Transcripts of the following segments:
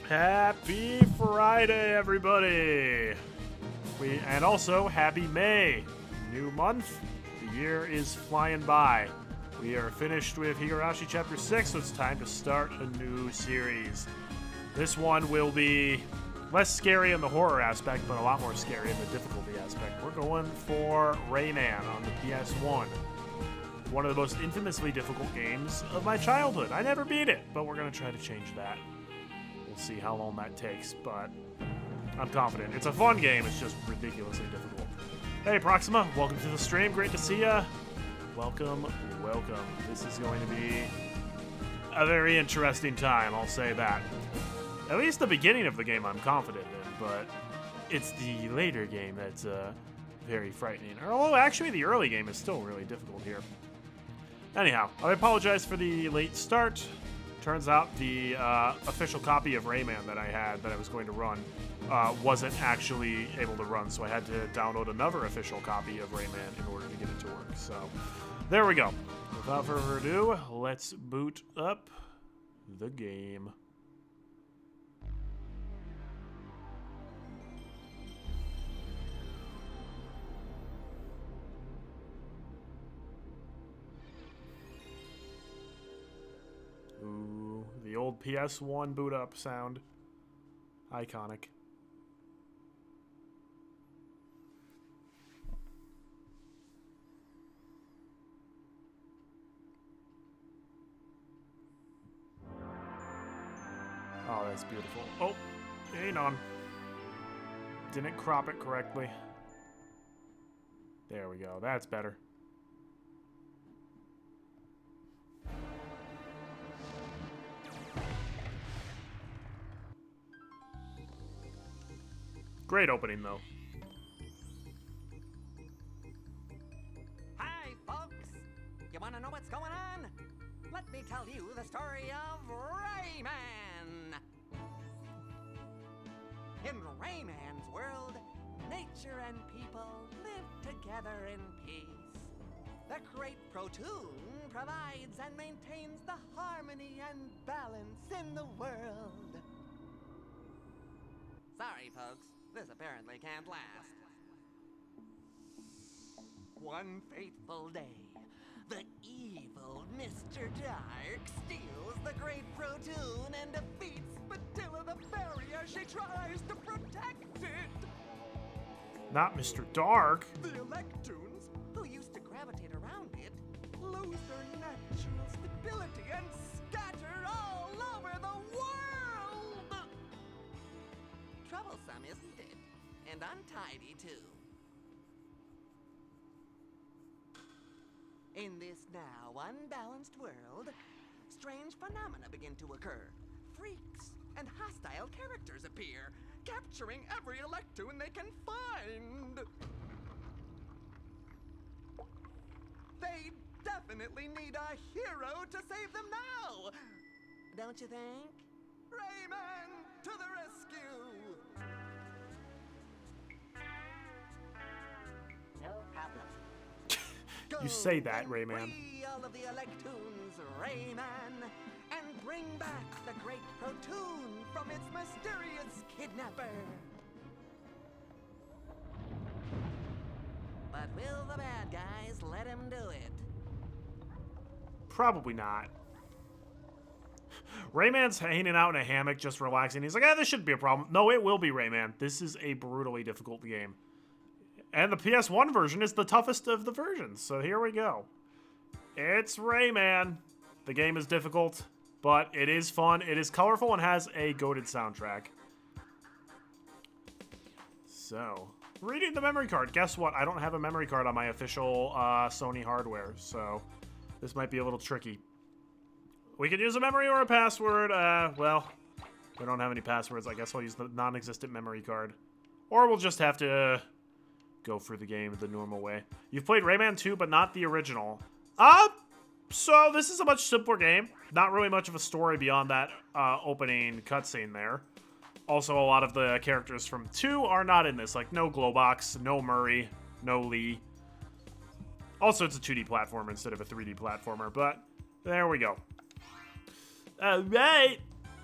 Happy Friday, everybody! And also, happy May. New month. The year is flying by. We are finished with Higurashi Chapter 6, so it's time to start a new series. This one will be less scary in the horror aspect, but a lot more scary in the difficulty aspect. We're going for Rayman on the PS1. One of the most infamously difficult games of my childhood. I never beat it, but we're going to try to change that. We'll see how long that takes, but I'm confident. It's a fun game, it's just ridiculously difficult. Hey, Proxima, welcome to the stream. Great to see ya. Welcome, welcome. This is going to be a very interesting time, I'll say that. At least the beginning of the game I'm confident in, but it's the later game that's very frightening. Although, actually, the early game is still really difficult here. Anyhow, I apologize for the late start. Turns out the official copy of Rayman that I had that I was going to run wasn't actually able to run, so I had to download another official copy of Rayman in order to get it to work. So there we go. Without further ado, let's boot up the game. Ooh, the old PS1 boot up sound. Iconic. Oh, that's beautiful. Oh, hang on. Didn't crop it correctly. There we go. That's better. Great opening, though. Hi, folks. You want to know what's going on? Let me tell you the story of Rayman. In Rayman's world, nature and people live together in peace. The great Protoon provides and maintains the harmony and balance in the world. Sorry, folks. This apparently can't last. One fateful day, the evil Mr. Dark steals the great Protoon and defeats Matilla the fairy as she tries to protect it. Not Mr. Dark. The Electoons, who used to gravitate around it, lose their natural stability and scatter all over the world. Troublesome, isn't it? And untidy, too. In this now unbalanced world, strange phenomena begin to occur. Freaks and hostile characters appear, capturing every Electoon they can find. They definitely need a hero to save them now. Don't you think? Rayman to the rescue! No problem. You say that, Rayman. Free all of the Electoons, Rayman, and bring back the great Protoon from its mysterious kidnapper. But will the bad guys let him do it? Probably not. Rayman's hanging out in a hammock just relaxing. He's like, this shouldn't be a problem. No, it will be, Rayman. This is a brutally difficult game. And the PS1 version is the toughest of the versions. So here we go. It's Rayman. The game is difficult, but it is fun. It is colorful and has a goated soundtrack. So, reading the memory card. Guess what? I don't have a memory card on my official Sony hardware, so this might be a little tricky. We could use a memory or a password. Well, we don't have any passwords. I guess I'll use the non-existent memory card. Or we'll just have to go through the game the normal way. You've played Rayman 2, but not the original. So this is a much simpler game. Not really much of a story beyond that opening cutscene there. Also, a lot of the characters from 2 are not in this. Like, no Glowbox, no Murray, no Lee. Also, it's a 2D platformer instead of a 3D platformer, but there we go. Alright!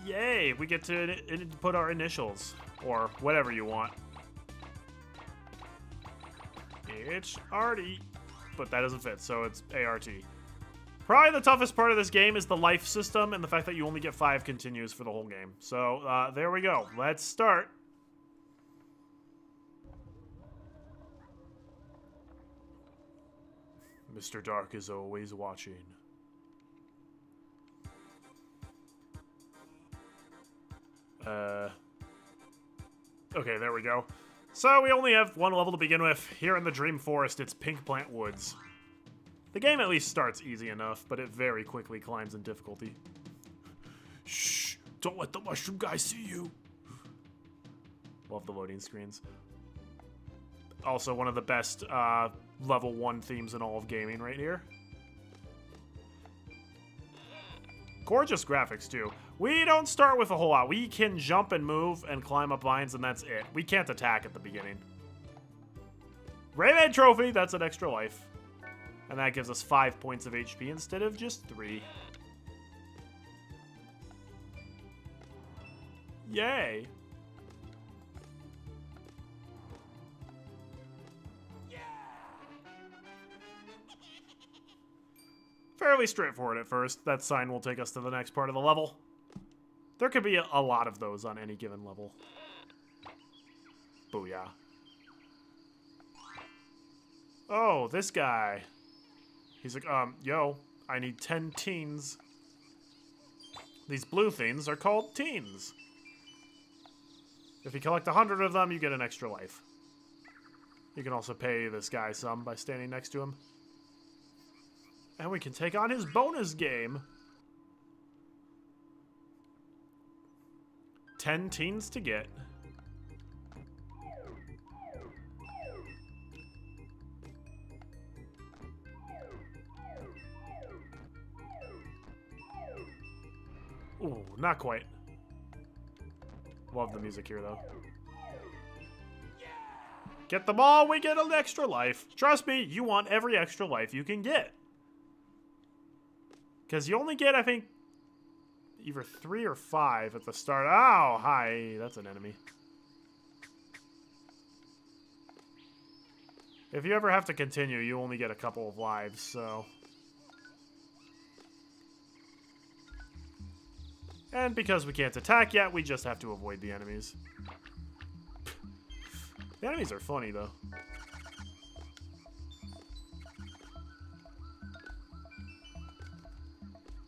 Yay! We get to put our initials, or whatever you want. It's Artie, but that doesn't fit, so it's ART. Probably the toughest part of this game is the life system and the fact that you only get 5 continues for the whole game. So, there we go. Let's start. Mr. Dark is always watching. Okay, there we go. So we only have one level to begin with. Here in the Dream Forest, it's Pink Plant Woods. The game at least starts easy enough, but it very quickly climbs in difficulty. Shh! Don't let the mushroom guy see you! Love the loading screens. Also, one of the best level 1 themes in all of gaming right here. Gorgeous graphics, too. We don't start with a whole lot. We can jump and move and climb up vines, and that's it. We can't attack at the beginning. Rayman Trophy! That's an extra life. And that gives us 5 points of HP instead of just 3. Yay! Fairly straightforward at first. That sign will take us to the next part of the level. There could be a lot of those on any given level. Booyah. Oh, this guy. He's like, yo, I need 10 teens. These blue things are called teens. If you collect 100 of them, you get an extra life. You can also pay this guy some by standing next to him. And we can take on his bonus game. 10 teens to get. Ooh, not quite. Love the music here, though. Get them all, we get an extra life. Trust me, you want every extra life you can get. Because you only get, I think, either 3 or 5 at the start. Oh, hi. That's an enemy. If you ever have to continue, you only get a couple of lives, so... And because we can't attack yet, we just have to avoid the enemies. The enemies are funny, though.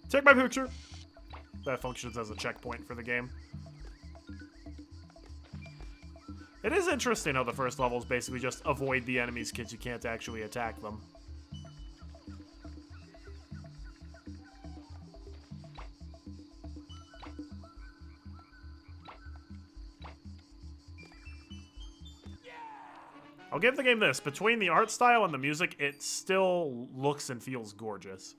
Take my picture! That functions as a checkpoint for the game. It is interesting how the first level is basically just avoid the enemies because you can't actually attack them. I'll give the game this. Between the art style and the music, it still looks and feels gorgeous.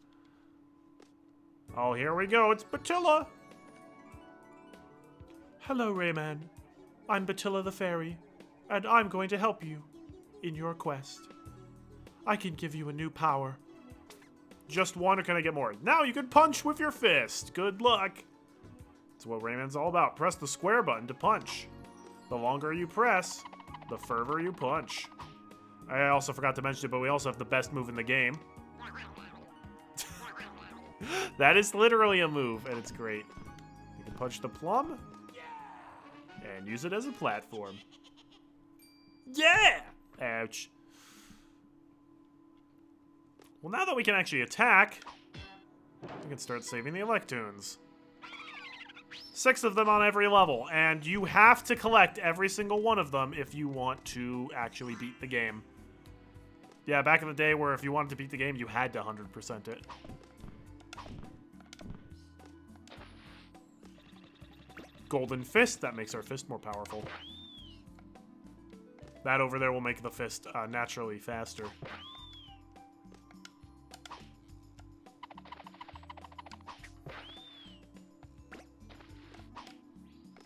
Oh, here we go. It's Batilla. Hello, Rayman. I'm Batilla the Fairy, and I'm going to help you in your quest. I can give you a new power. Just one, or can I get more? Now you can punch with your fist. Good luck. That's what Rayman's all about. Press the square button to punch. The longer you press, the further you punch. I also forgot to mention it, but we also have the best move in the game. That is literally a move, and it's great. You can punch the plum and use it as a platform. Yeah! Ouch. Well, now that we can actually attack, we can start saving the Electoons. 6 of them on every level, and you have to collect every single one of them if you want to actually beat the game. Yeah, back in the day where if you wanted to beat the game, you had to 100% it. Golden fist, that makes our fist more powerful. That over there will make the fist naturally faster.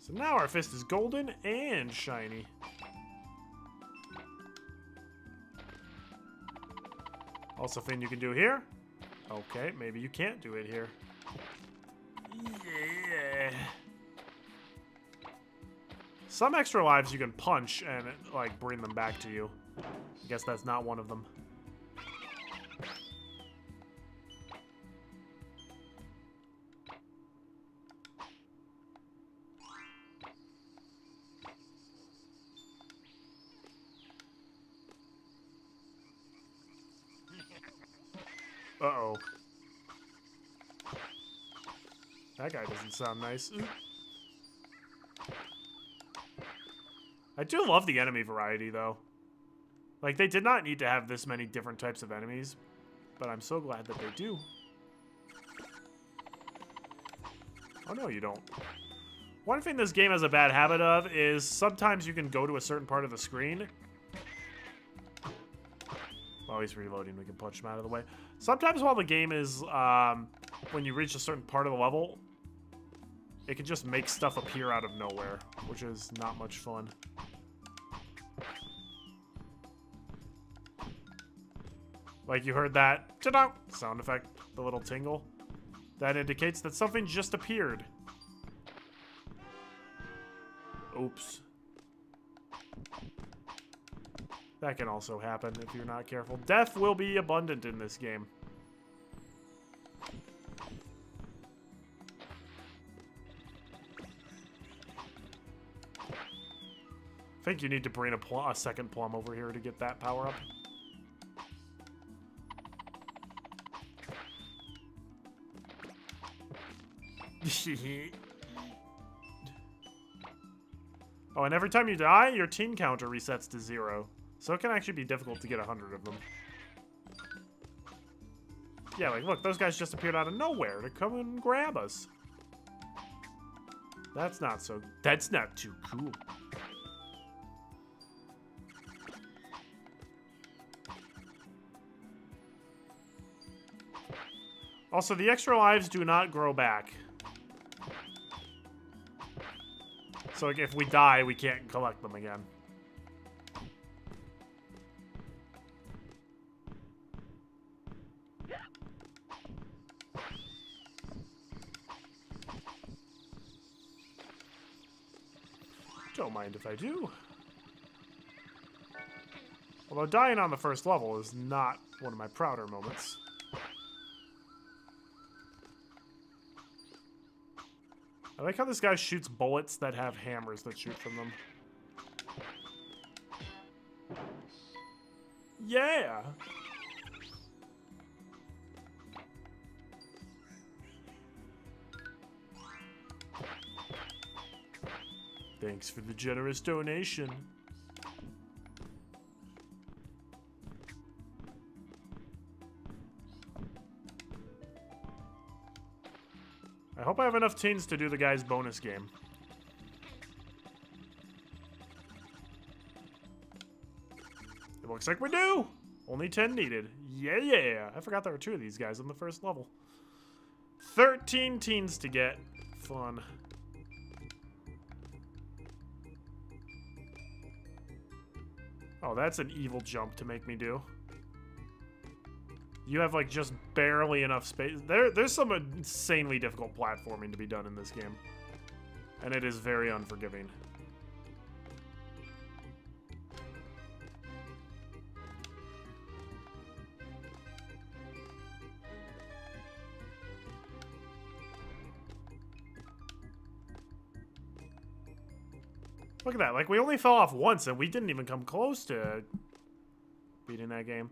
So now our fist is golden and shiny. Also, thing you can do here. Okay, maybe you can't do it here. Yeah. Some extra lives you can punch and, like, bring them back to you. I guess that's not one of them. Uh-oh. That guy doesn't sound nice. Ooh. I do love the enemy variety, though. Like, they did not need to have this many different types of enemies, but I'm so glad that they do. Oh, no, you don't. One thing this game has a bad habit of is sometimes you can go to a certain part of the screen. While he's reloading, we can punch him out of the way. Sometimes while the game is, when you reach a certain part of the level, it can just make stuff appear out of nowhere, which is not much fun. Like you heard that ta-da sound effect, the little tingle. That indicates that something just appeared. Oops. That can also happen if you're not careful. Death will be abundant in this game. I think you need to bring a second plum over here to get that power up. Oh, and every time you die, your teen counter resets to 0. So it can actually be difficult to get 100 of them. Yeah, like, look, those guys just appeared out of nowhere to come and grab us. That's not too cool. Also, the extra lives do not grow back. So like, if we die, we can't collect them again. Don't mind if I do. Although dying on the first level is not one of my prouder moments. I like how this guy shoots bullets that have hammers that shoot from them. Yeah! Thanks for the generous donation. I hope I have enough teens to do the guy's bonus game. It looks like we do! Only 10 needed. Yeah, yeah! I forgot there were 2 of these guys on the first level. 13 teens to get. Fun. Oh, that's an evil jump to make me do. You have, like, just barely enough space. There's some insanely difficult platforming to be done in this game. And it is very unforgiving. Look at that. Like, we only fell off once, and we didn't even come close to beating that game.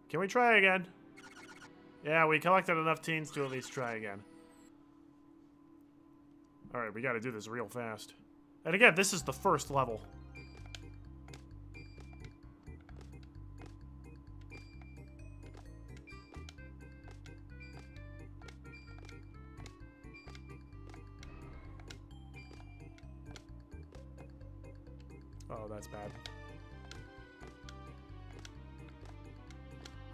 Can we try again? Yeah, we collected enough teens to at least try again. Alright, we gotta do this real fast. And again, this is the first level. Oh, that's bad.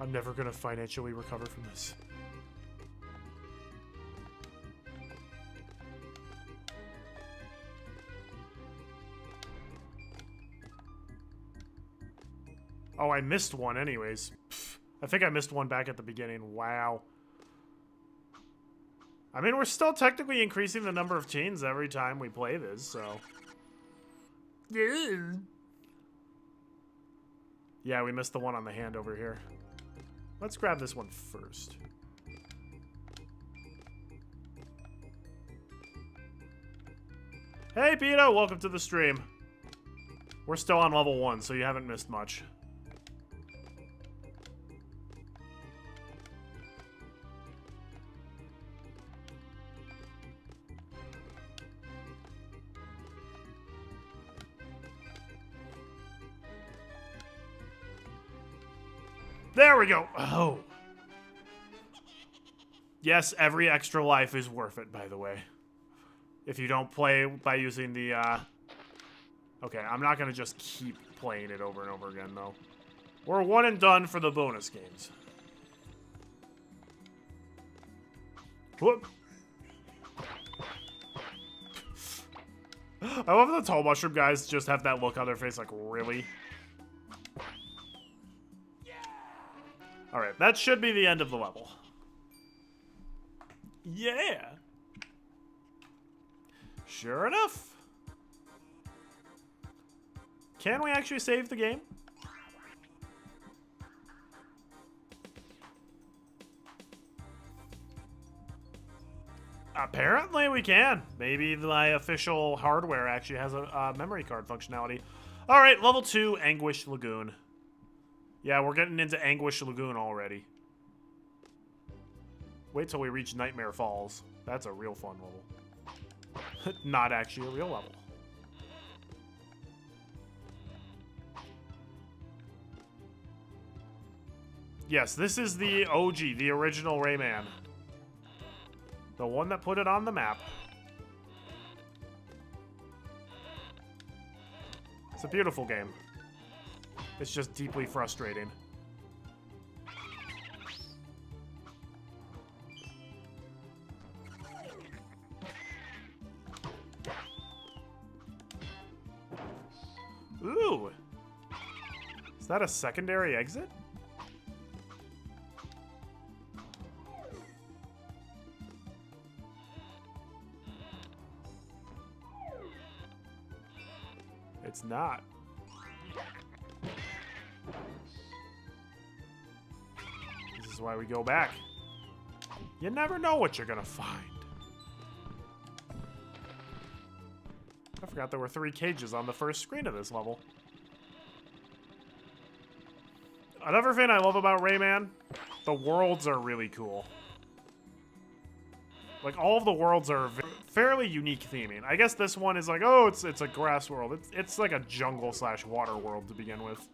I'm never gonna financially recover from this. Oh, I missed one anyways. Pfft. I think I missed one back at the beginning. Wow. I mean, we're still technically increasing the number of teens every time we play this, so... Yeah, we missed the one on the hand over here. Let's grab this one first. Hey, Pito! Welcome to the stream. We're still on level 1, so you haven't missed much. There we go. Oh. Yes, every extra life is worth it, by the way. If you don't play by using the, Okay, I'm not gonna just keep playing it over and over again, though. We're one and done for the bonus games. Whoop. I love the tall mushroom guys just have that look on their face, like, really? Alright, that should be the end of the level. Yeah! Sure enough. Can we actually save the game? Apparently we can. Maybe my official hardware actually has a memory card functionality. Alright, level 2, Anguish Lagoon. Yeah, we're getting into Anguish Lagoon already. Wait till we reach Nightmare Falls. That's a real fun level. Not actually a real level. Yes, this is the OG, the original Rayman. The one that put it on the map. It's a beautiful game. It's just deeply frustrating. Ooh. Is that a secondary exit? It's not. This is why we go back. You never know what you're gonna find. I forgot there were 3 cages on the first screen of this level. Another thing I love about Rayman, the worlds are really cool. Like, all of the worlds are fairly unique theming. I guess this one is like, oh, it's a grass world. It's like a jungle / water world to begin with.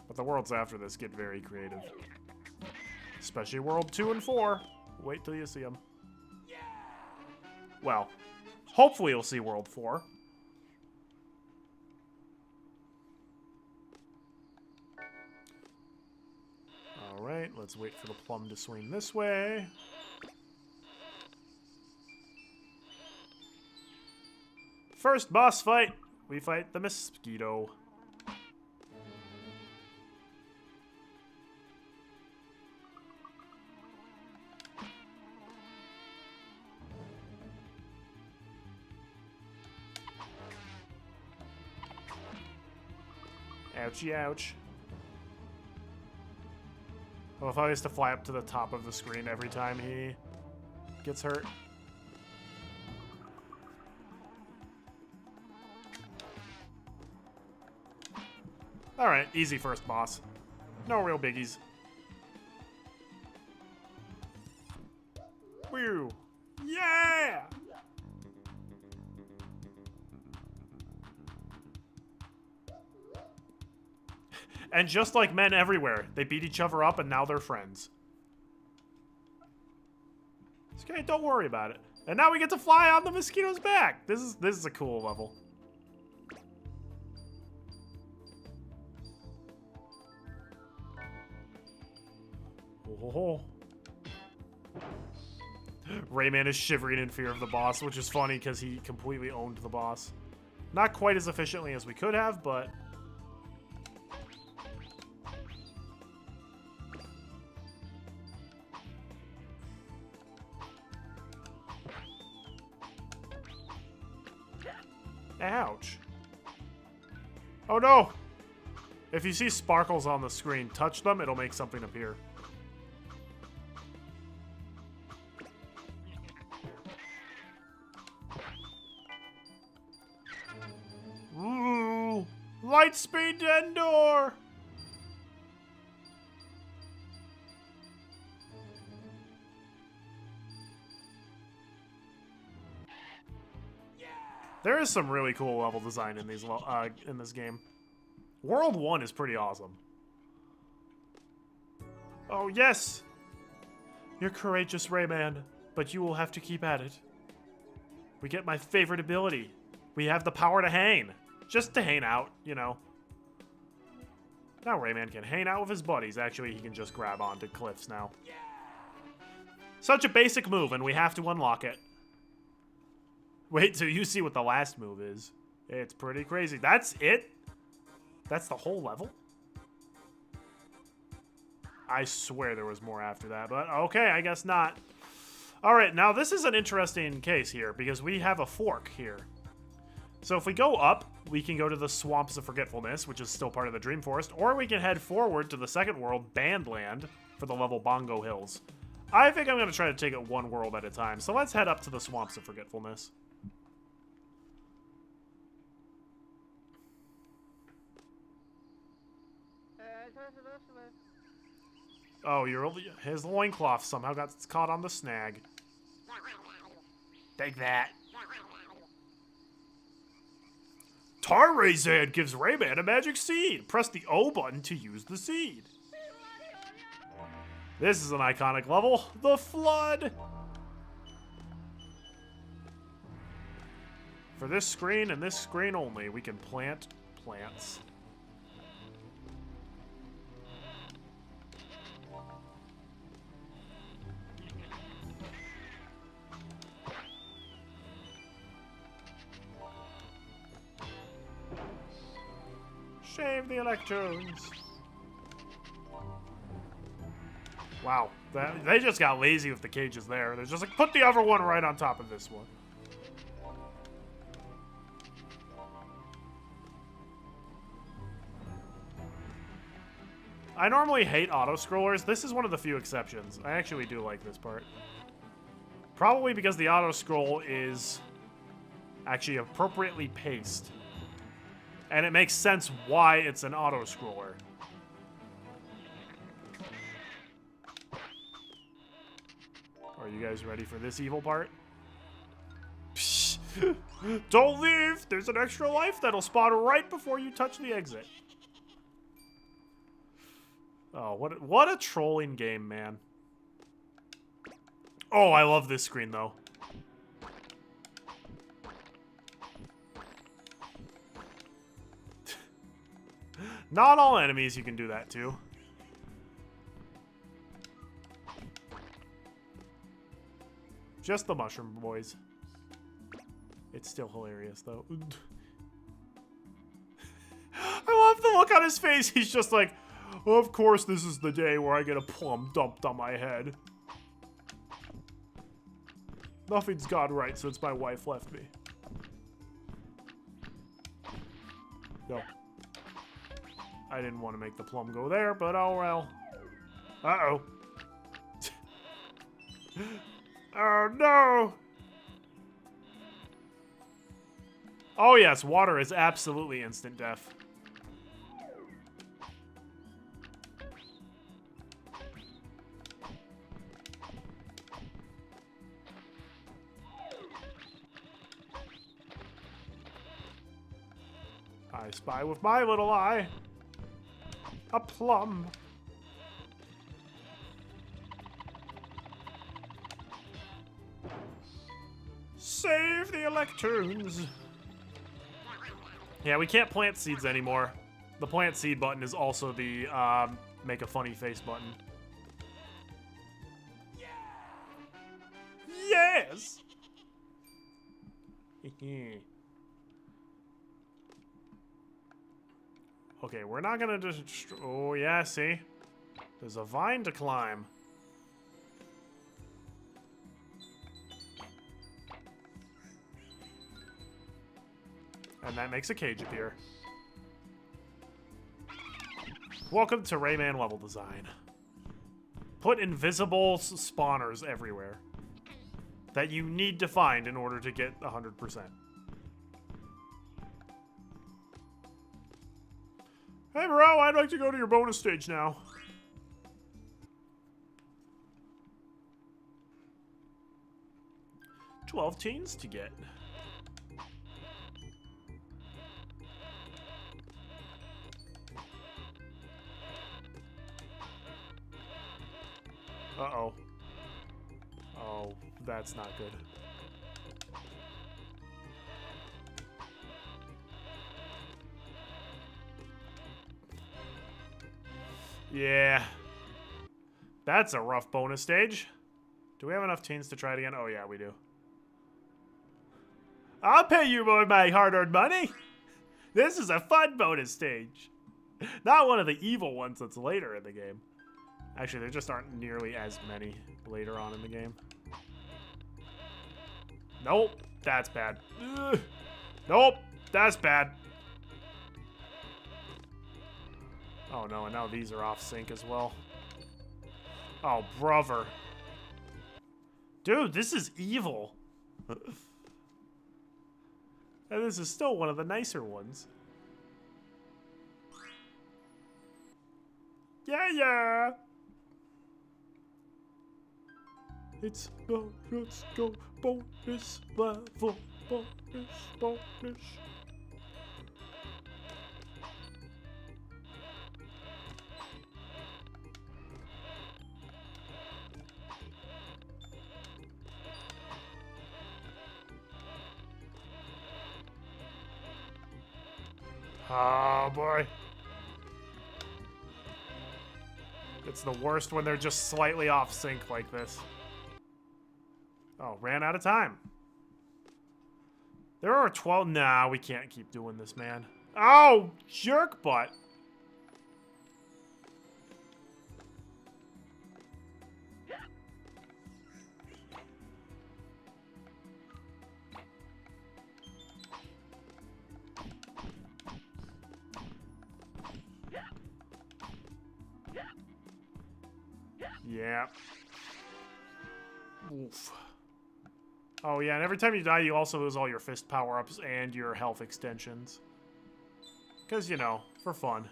But the worlds after this get very creative. Especially World 2 and 4. Wait till you see them. Well, hopefully you'll see World 4. Alright, let's wait for the plum to swing this way. First boss fight, we fight the mosquito. Ouchie, ouch. Well, if I used to fly up to the top of the screen every time he gets hurt. Alright, easy first boss. No real biggies. Whew. Yeah! And just like men everywhere, they beat each other up and now they're friends. Okay, don't worry about it. And now we get to fly on the mosquito's back. This is a cool level. Oh. Rayman is shivering in fear of the boss, which is funny because he completely owned the boss. Not quite as efficiently as we could have, but... Ouch. Oh no! If you see sparkles on the screen, touch them, it'll make something appear. Ooh! Lightspeed Endor! There is some really cool level design in these in this game. World 1 is pretty awesome. Oh yes! You're courageous, Rayman, but you will have to keep at it. We get my favorite ability. We have the power to hang. Just to hang out, you know. Now Rayman can hang out with his buddies. Actually, he can just grab onto cliffs now. Such a basic move, and we have to unlock it. Wait till you see what the last move is. It's pretty crazy. That's it? That's the whole level? I swear there was more after that, but okay, I guess not. Alright, now this is an interesting case here, because we have a fork here. So if we go up, we can go to the Swamps of Forgetfulness, which is still part of the Dream Forest, or we can head forward to the second world, Bandland, for the level Bongo Hills. I think I'm going to try to take it one world at a time, so let's head up to the Swamps of Forgetfulness. Oh, his loincloth somehow got caught on the snag. Take that. Tarzan gives Rayman a magic seed. Press the O button to use the seed. This is an iconic level, the Flood. For this screen and this screen only, we can plant plants. Save the electrons. Wow, they just got lazy with the cages there. They're just like, put the other one right on top of this one. I normally hate auto-scrollers. This is one of the few exceptions. I actually do like this part. Probably because the auto-scroll is actually appropriately paced. And it makes sense why it's an auto-scroller. Are you guys ready for this evil part? Psh. Don't leave! There's an extra life that'll spawn right before you touch the exit. Oh, what a trolling game, man. Oh, I love this screen, though. Not all enemies you can do that to. Just the mushroom boys. It's still hilarious, though. I love the look on his face. He's just like, of course this is the day where I get a plum dumped on my head. Nothing's gone right since my wife left me. No. I didn't want to make the plum go there, but oh well. Uh-oh. Oh no! Oh yes, water is absolutely instant death. I spy with my little eye a plum. Save the electrons. Yeah, we can't plant seeds anymore. The plant seed button is also the make a funny face button. Yes! Okay, we're not gonna destroy. Oh, yeah, see? There's a vine to climb. And that makes a cage appear. Welcome to Rayman level design. Put invisible spawners everywhere that you need to find in order to get 100%. Hey, bro, I'd like to go to your bonus stage now. $12 teens to get. Uh-oh. Oh, that's not good. Yeah. That's a rough bonus stage. Do we have enough teens to try it again? Oh, yeah, we do. I'll pay you my hard-earned money. This is a fun bonus stage. Not one of the evil ones that's later in the game. Actually, there just aren't nearly as many later on in the game. Nope, that's bad. Ugh. Nope, that's bad. Oh no, and now these are off sync as well. Oh, brother. Dude, this is evil. And this is still one of the nicer ones. Yeah, yeah. Let's go bonus level, bonus. Oh boy. It's the worst when they're just slightly off sync like this. Oh, ran out of time. There are 12. Nah, we can't keep doing this, man. Oh, jerk butt. Yeah. Oof. Oh, yeah, and every time you die, you also lose all your fist power-ups and your health extensions. Because, you know, for fun.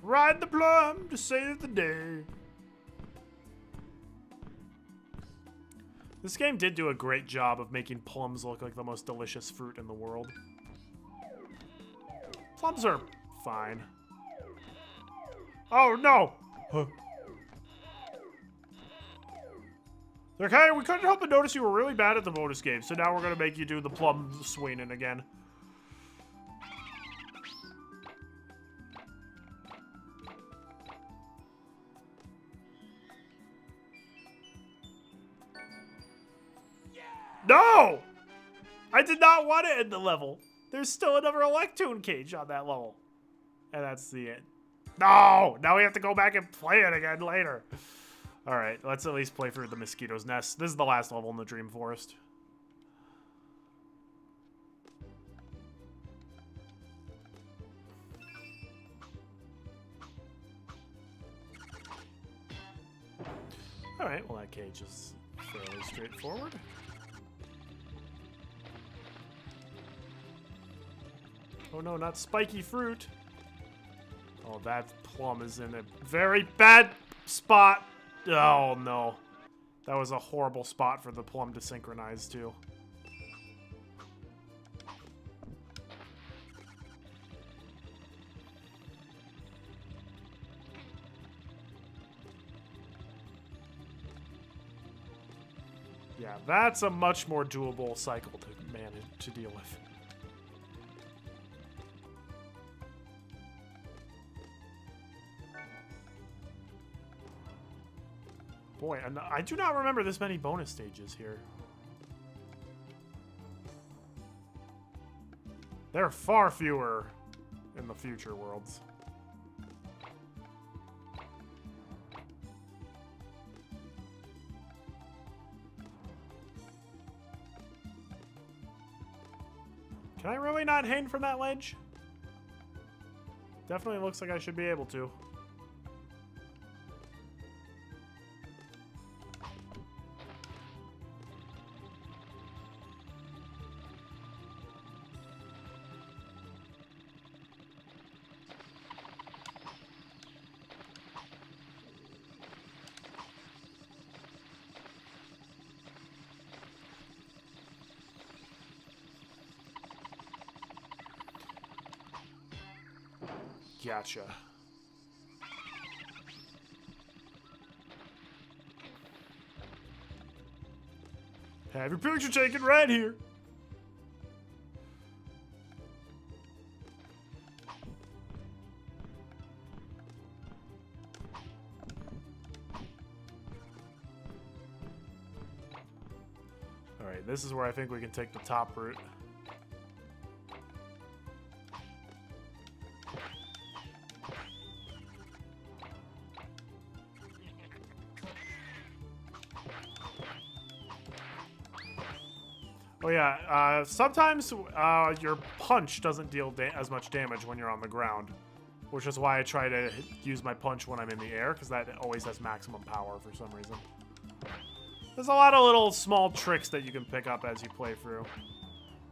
Ride the plum to save the day. This game did do a great job of making plums look like the most delicious fruit in the world. Plums are fine. Oh, no! Huh. Like, hey, we couldn't help but notice you were really bad at the bonus game, so now we're gonna make you do the plum swinging again. No! I did not want to end the level. There's still another Electoon cage on that level. And that's the end. No! Now we have to go back and play it again later. Alright, let's at least play through the Mosquito's Nest. This is the last level in the Dream Forest. Alright, well that cage is fairly straightforward. Oh no, not spiky fruit. Oh, that plum is in a very bad spot. Oh no. That was a horrible spot for the plum to synchronize to. Yeah, that's a much more doable cycle to manage, to deal with. Boy, and I do not remember this many bonus stages here. There are far fewer in the future worlds. Can I really not hang from that ledge? Definitely looks like I should be able to. Gotcha. Have your picture taken right here. Alright, this is where I think we can take the top route. Oh yeah, sometimes your punch doesn't deal as much damage when you're on the ground, which is why I try to use my punch when I'm in the air, because that always has maximum power for some reason. There's a lot of little small tricks that you can pick up as you play through.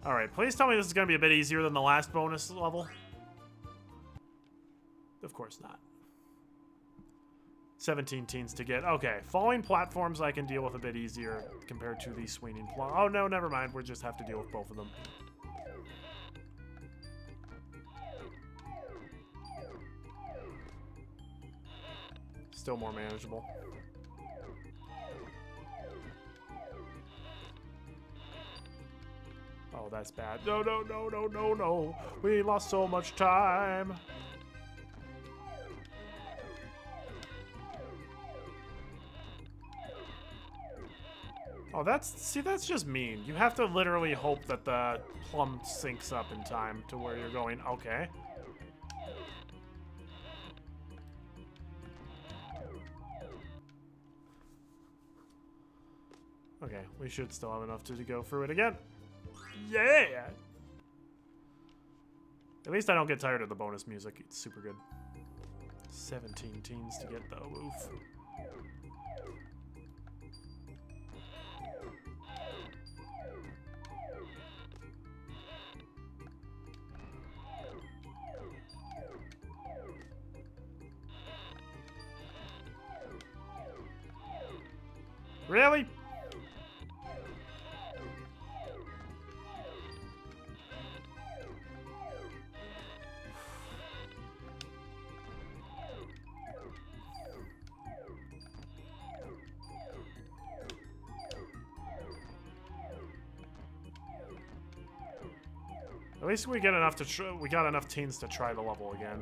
Alright, please tell me this is going to be a bit easier than the last bonus level. Of course not. 17 teens to get. Okay, falling platforms I can deal with a bit easier compared to the swinging plum. Oh no, never mind. We just have to deal with both of them. Still more manageable. Oh, that's bad. No, no, no, no, no, no. We lost so much time. Oh, see, that's just mean. You have to literally hope that the plum syncs up in time to where you're going. Okay. Okay, we should still have enough to go through it again. Yeah! At least I don't get tired of the bonus music. It's super good. 17 teens to get though. Oof. Really? At least we get enough to we got enough teens to try the level again.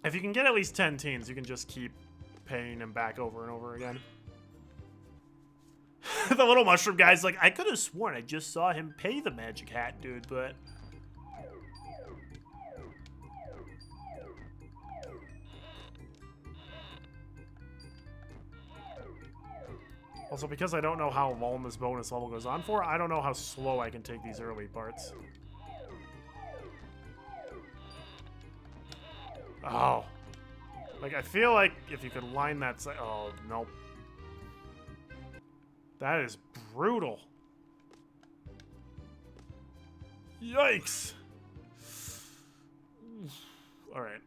If you can get at least 10 teens, you can just keep paying him back over and over again. The little mushroom guy's like, I could have sworn I just saw him pay the magic hat dude, but... Also, because I don't know how long this bonus level goes on for, I don't know how slow I can take these early parts. Oh. Like, I feel like if you could line that side... Oh, nope. That is brutal. Yikes. Alright.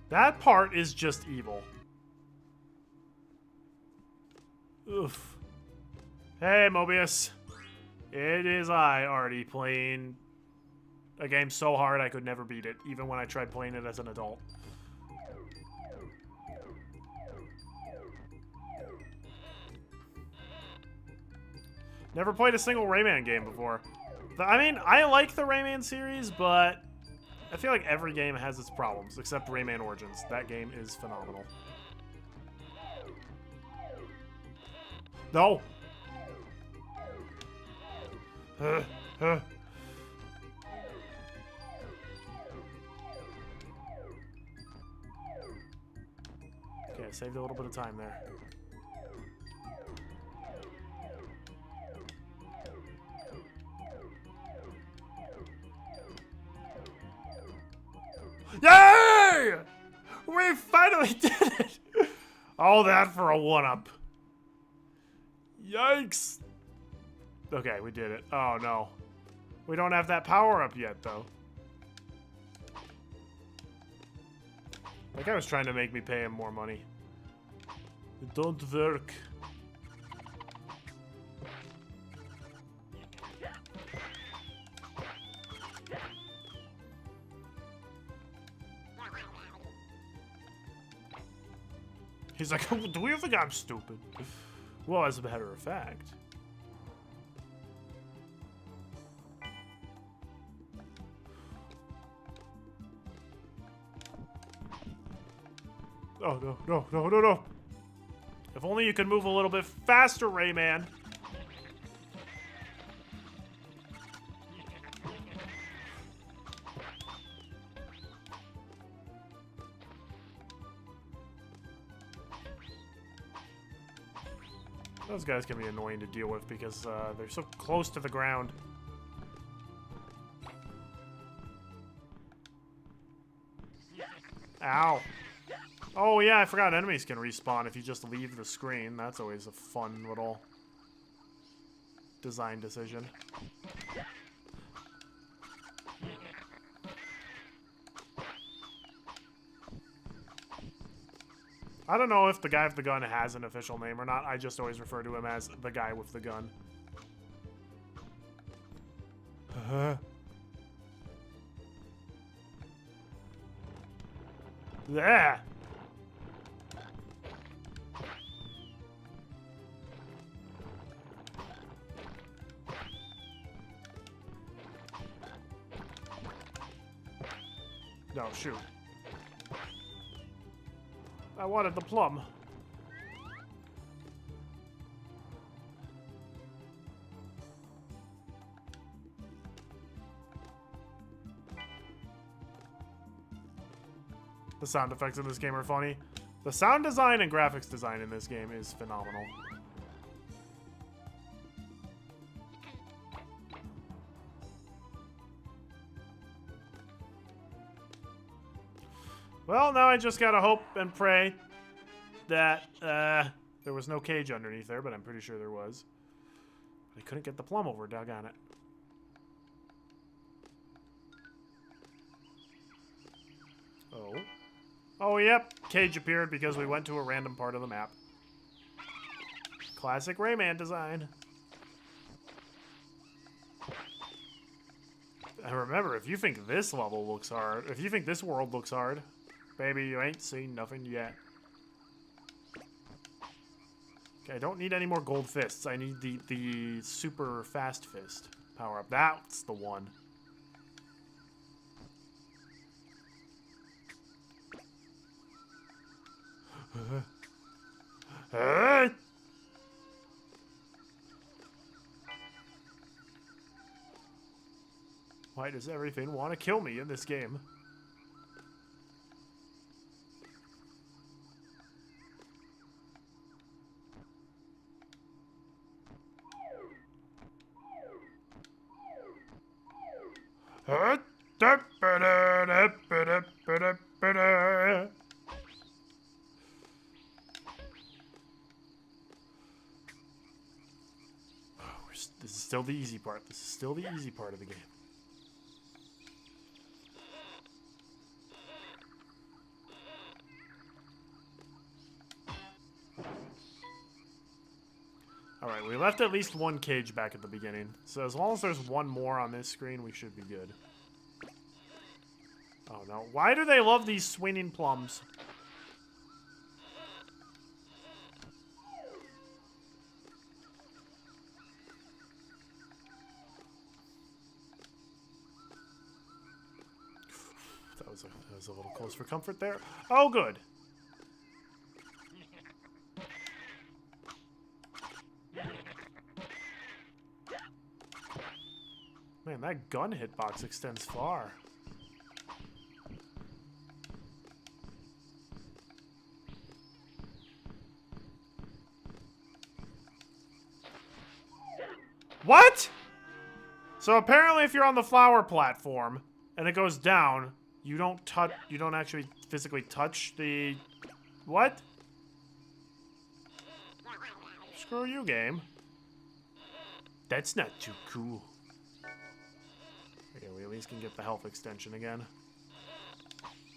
That part is just evil. Oof. Hey, Mobius. It is I, Artie, playing a game so hard I could never beat it, even when I tried playing it as an adult. Never played a single Rayman game before. I mean, I like the Rayman series, but I feel like every game has its problems, except Rayman Origins. That game is phenomenal. No! Okay, I saved a little bit of time there. Yay! We finally did it! All that for a one-up. Yikes! Okay, we did it. Oh, no. We don't have that power-up yet, though. That guy was trying to make me pay him more money. It don't work. He's like, do you think I'm stupid? Well, as a matter of fact. Oh, no, no, no, no, no. If only you could move a little bit faster, Rayman. Those guys can be annoying to deal with because they're so close to the ground. Ow. Oh yeah, I forgot enemies can respawn if you just leave the screen. That's always a fun little design decision. I don't know if the guy with the gun has an official name or not. I just always refer to him as the guy with the gun. There. No, shoot. I wanted the plum. The sound effects in this game are funny. The sound design and graphics design in this game is phenomenal. Well, now I just gotta hope and pray that there was no cage underneath there, but I'm pretty sure there was. I couldn't get the plum over, doggone it. Oh. Oh, yep. Cage appeared because we went to a random part of the map. Classic Rayman design. And remember, if you think this level looks hard, if you think this world looks hard, baby, you ain't seen nothing yet. Okay, I don't need any more gold fists. I need the super fast fist power up. That's the one. Why does everything want to kill me in this game? This is still the easy part. This is still the easy part of the game. Alright, we left at least one cage back at the beginning. So as long as there's one more on this screen, we should be good. Oh no. Why do they love these swinging plums? That was a little close for comfort there. Oh, good. Man, that gun hitbox extends far. What? So apparently if you're on the flower platform and it goes down, you don't actually physically touch the... What? Screw you, game. That's not too cool. Okay, we at least can get the health extension again.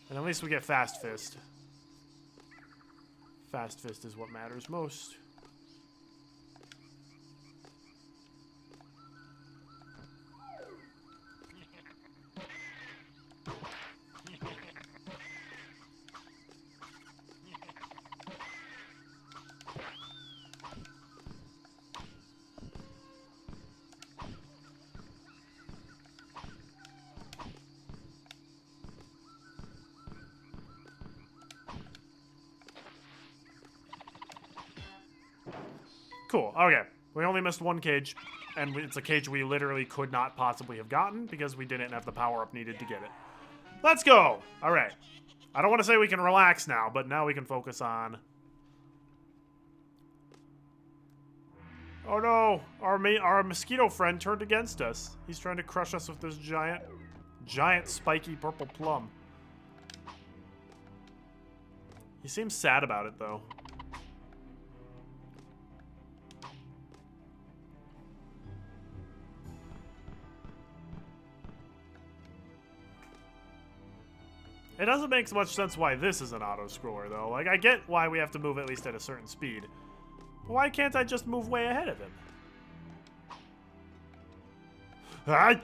And at least we get Fast Fist. Fast Fist is what matters most. Cool. Okay. We only missed one cage, and it's a cage we literally could not possibly have gotten because we didn't have the power-up needed to get it. Let's go! Alright. I don't want to say we can relax now, but now we can focus on... Oh no! Our mosquito friend turned against us. He's trying to crush us with this giant spiky purple plum. He seems sad about it, though. It doesn't make much sense why this is an auto-scroller, though. Like, I get why we have to move at least at a certain speed. But why can't I just move way ahead of him? Well,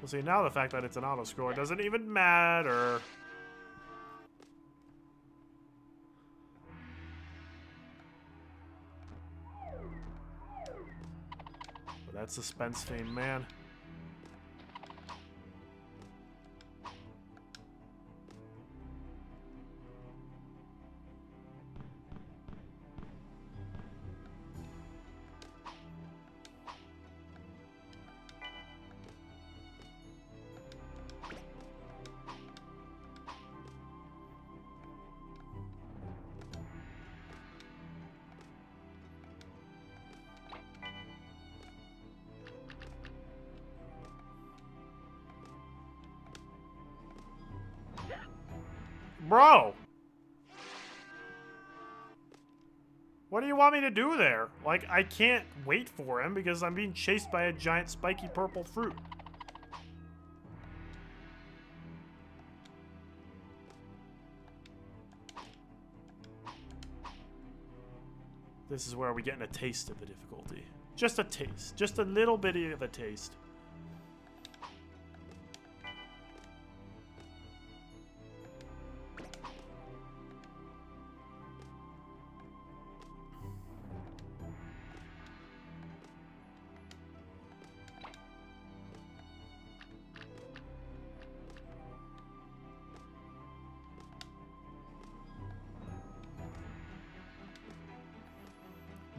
see, now the fact that it's an auto-scroller doesn't even matter. But that suspense theme, man. Bro! What do you want me to do there? Like, I can't wait for him because I'm being chased by a giant spiky purple fruit. This is where we're getting a taste of the difficulty. Just a taste. Just a little bit of a taste.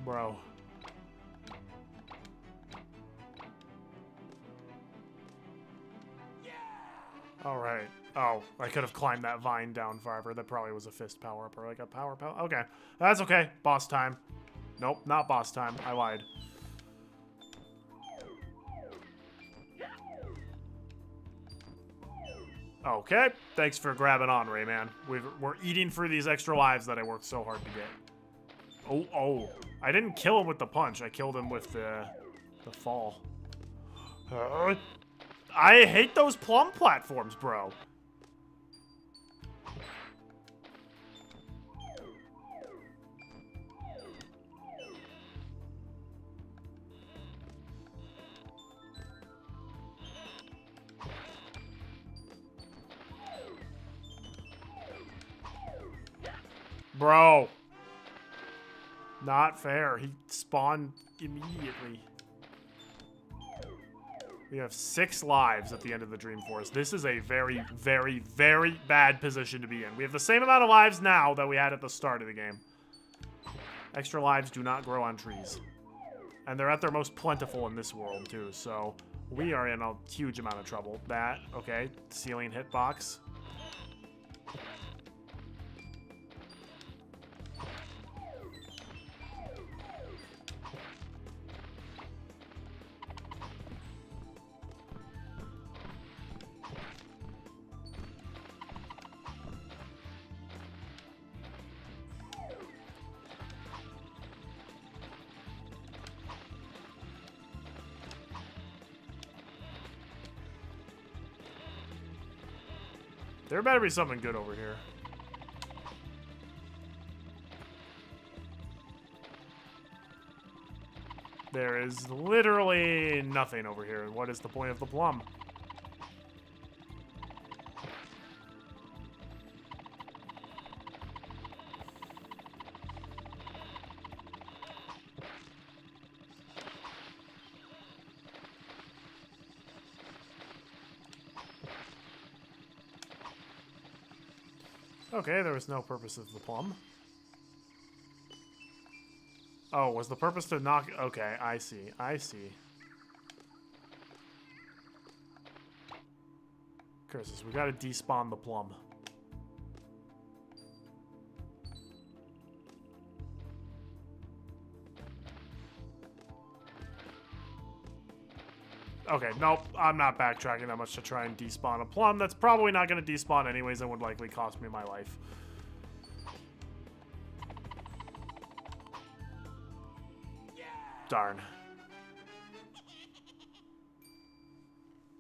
Bro. Alright. Oh, I could have climbed that vine down farther. That probably was a fist power-up or like a power. Okay. That's okay. Boss time. Nope, not boss time. I lied. Okay. Thanks for grabbing on, Rayman. We're eating for these extra lives that I worked so hard to get. Oh. I didn't kill him with the punch. I killed him with the fall. I hate those plum platforms, bro. Bro. Not fair. He spawned immediately. We have 6 lives at the end of the Dream Forest. This is a very, very, very bad position to be in. We have the same amount of lives now that we had at the start of the game. Extra lives do not grow on trees. And they're at their most plentiful in this world, too. So we are in a huge amount of trouble. That, okay. Ceiling hitbox. There better be something good over here. There is literally nothing over here. What is the point of the plum? Okay, there was no purpose of the plum. Oh, was the purpose to knock... Okay, I see. I see. Curses, we gotta despawn the plum. Okay, nope, I'm not backtracking that much to try and despawn a plum. That's probably not going to despawn anyways and would likely cost me my life. Darn.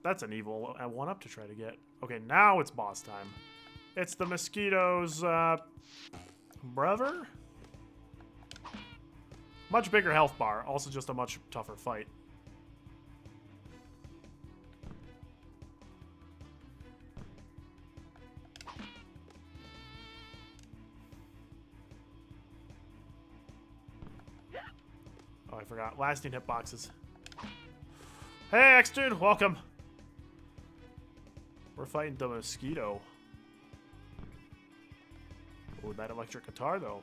That's an evil 1-up to try to get. Okay, now it's boss time. It's the mosquito's, brother? Much bigger health bar. Also just a much tougher fight. Oh, I forgot. Lasting hitboxes. Hey, X-Dude, welcome. We're fighting the mosquito. Oh, that electric guitar, though.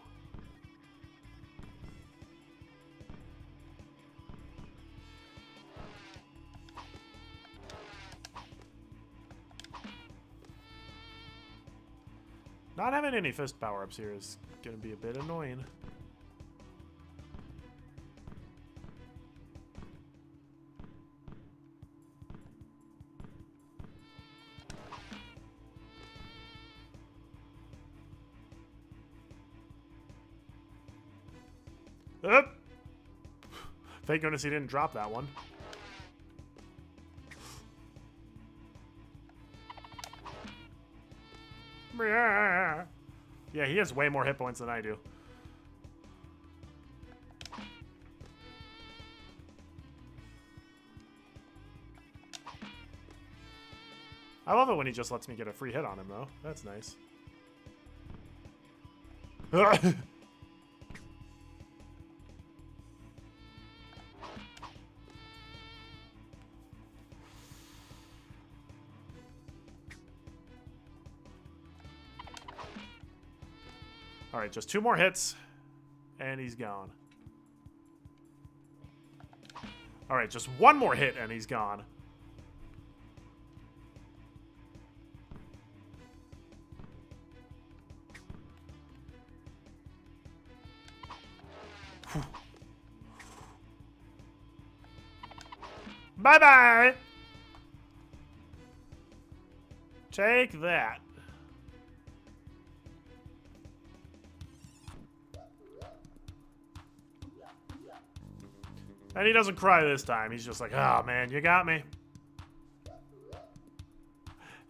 Not having any fist power-ups here is gonna be a bit annoying. Up! Thank goodness he didn't drop that one. Yeah, he has way more hit points than I do. I love it when he just lets me get a free hit on him, though. That's nice. Alright, just 2 more hits, and he's gone. Alright, just 1 more hit, and he's gone. Bye-bye! Take that. And he doesn't cry this time. He's just like, oh, man, you got me.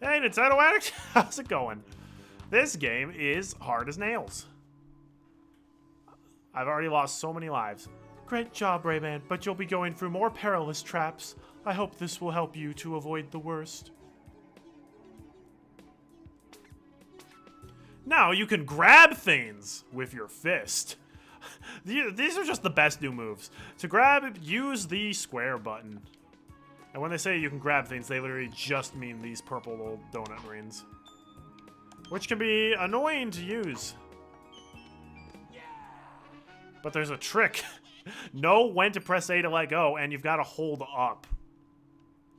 Hey, Nintendo Addict. How's it going? This game is hard as nails. I've already lost so many lives. Great job, Rayman, but you'll be going through more perilous traps. I hope this will help you to avoid the worst. Now you can grab things with your fist. These are just the best new moves. To grab, use the square button. And when they say you can grab things, they literally just mean these purple little donut rings. Which can be annoying to use. But there's a trick. Know when to press A to let go, and you've got to hold up.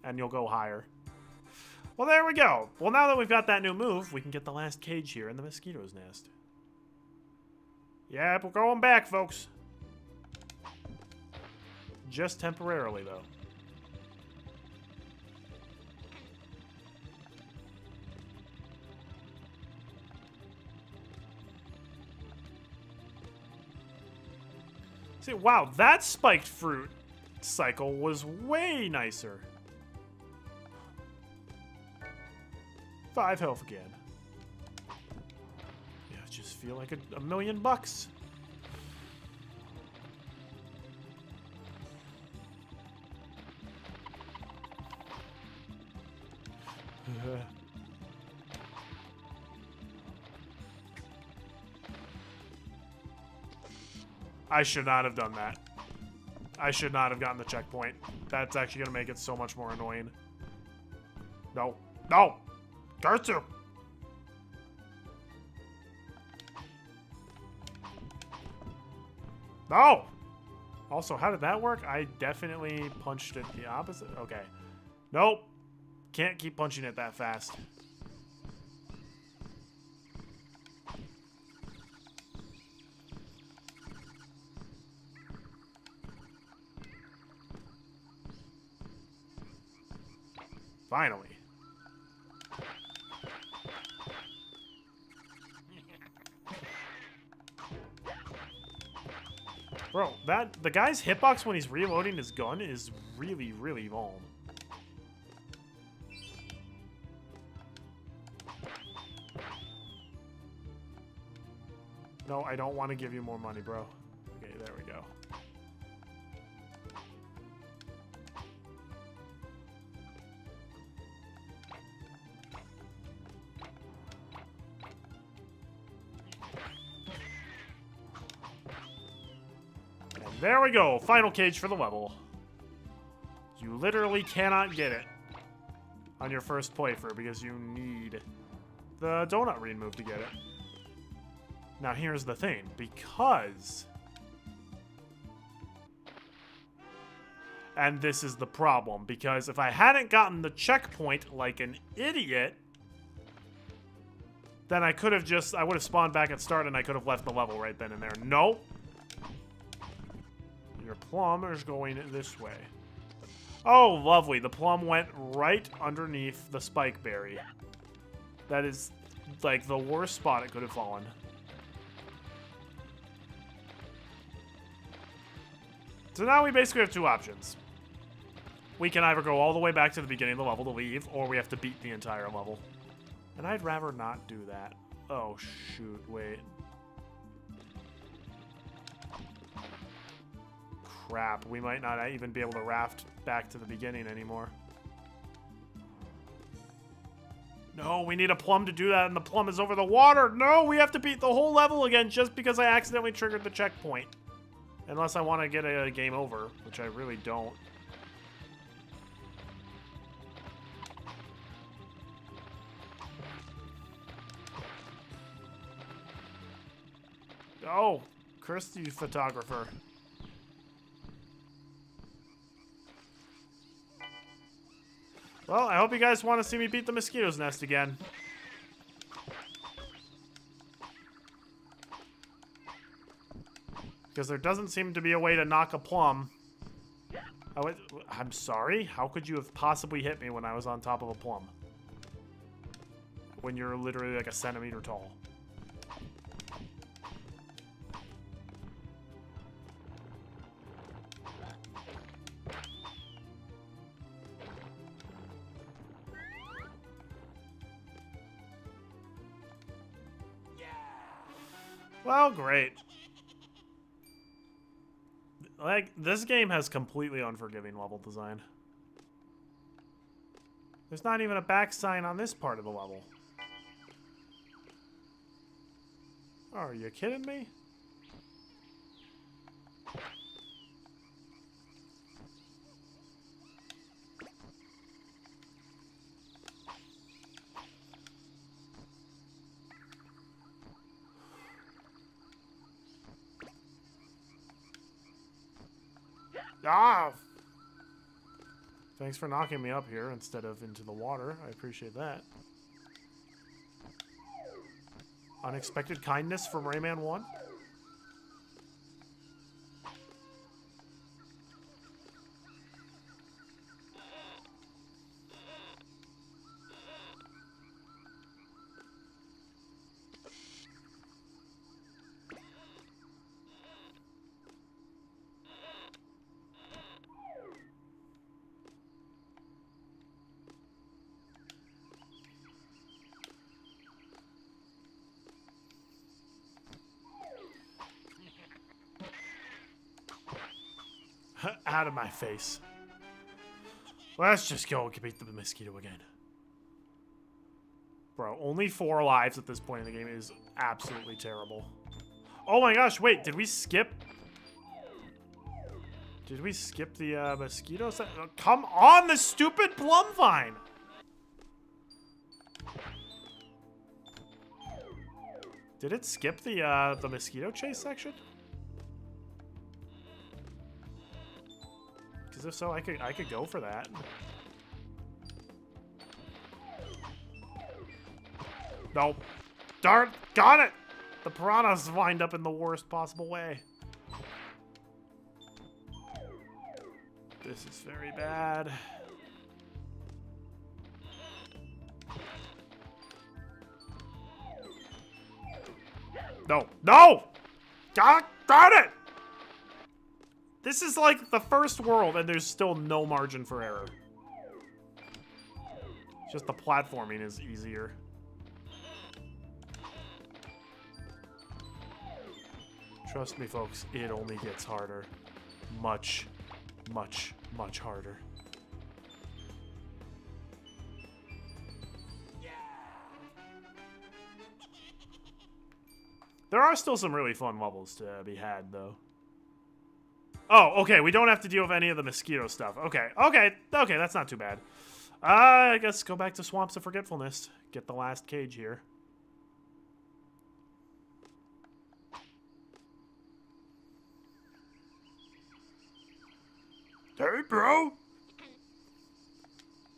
And you'll go higher. Well, there we go. Well, now that we've got that new move, we can get the last cage here in the mosquito's nest. Yeah, we're going back, folks. Just temporarily, though. See, wow, that spiked fruit cycle was way nicer. 5 health again. Yeah, I just feel like a million bucks. I should not have done that. I should not have gotten the checkpoint. That's actually going to make it so much more annoying. No. No! Got to! No! Also, how did that work? I definitely punched it the opposite. Okay. Nope. Can't keep punching it that fast. Finally. Bro, the guy's hitbox when he's reloading his gun is really, really long. No, I don't want to give you more money, bro. Okay, there we go. And there we go. Final cage for the level. You literally cannot get it on your first playthrough because you need the donut read move to get it. Now here's the thing, because... And this is the problem, because if I hadn't gotten the checkpoint like an idiot, then I could have just... I would have spawned back at start and I could have left the level right then and there. Nope. Your plum is going this way. Oh, lovely. The plum went right underneath the spike berry. That is, like, the worst spot it could have fallen. So now we basically have two options. We can either go all the way back to the beginning of the level to leave, or we have to beat the entire level. And I'd rather not do that. Oh, shoot. Wait. Crap. We might not even be able to raft back to the beginning anymore. No, we need a plum to do that, and the plum is over the water. No, we have to beat the whole level again just because I accidentally triggered the checkpoint. Unless I want to get a game over, which I really don't. Oh, Christy photographer. Well, I hope you guys want to see me beat the mosquito's nest again. Because there doesn't seem to be a way to knock a plum. I'm sorry? How could you have possibly hit me when I was on top of a plum? When you're literally like a centimeter tall. Well, great. Like, this game has completely unforgiving level design. There's not even a back sign on this part of the level. Oh, are you kidding me? Ah! Thanks for knocking me up here instead of into the water. I appreciate that. Unexpected kindness from Rayman 1? Out of my face. Let's just go beat the mosquito again. Bro, only 4 lives at this point in the game is absolutely terrible. Oh my gosh, wait, did we skip? Did we skip the mosquito set? Oh, come on, the stupid plum vine! Did it skip the mosquito chase section? Because if so, I could go for that. Nope. Darn, got it! The piranhas wind up in the worst possible way. This is very bad. No, no! Got it! This is like the first world and there's still no margin for error. Just the platforming is easier. Trust me, folks, it only gets harder. Much, much, much harder. There are still some really fun levels to be had, though. Oh, okay, we don't have to deal with any of the mosquito stuff. Okay, okay, okay, that's not too bad. I guess go back to Swamps of Forgetfulness. Get the last cage here. Hey, bro!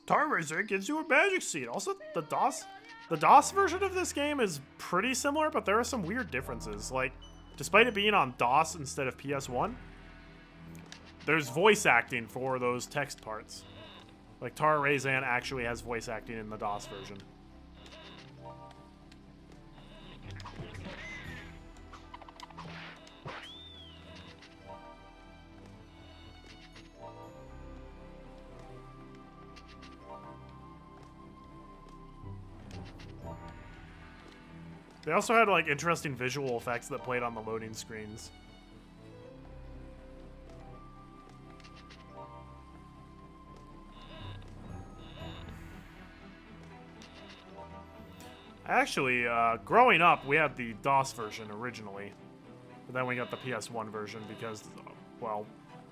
Tar Razor gives you a magic seed. Also, the DOS version of this game is pretty similar, but there are some weird differences. Like, despite it being on DOS instead of PS1, there's voice acting for those text parts. Like, Tar Razan actually has voice acting in the DOS version. They also had, like, interesting visual effects that played on the loading screens. Actually, growing up, we had the DOS version originally. But then we got the PS1 version because, well,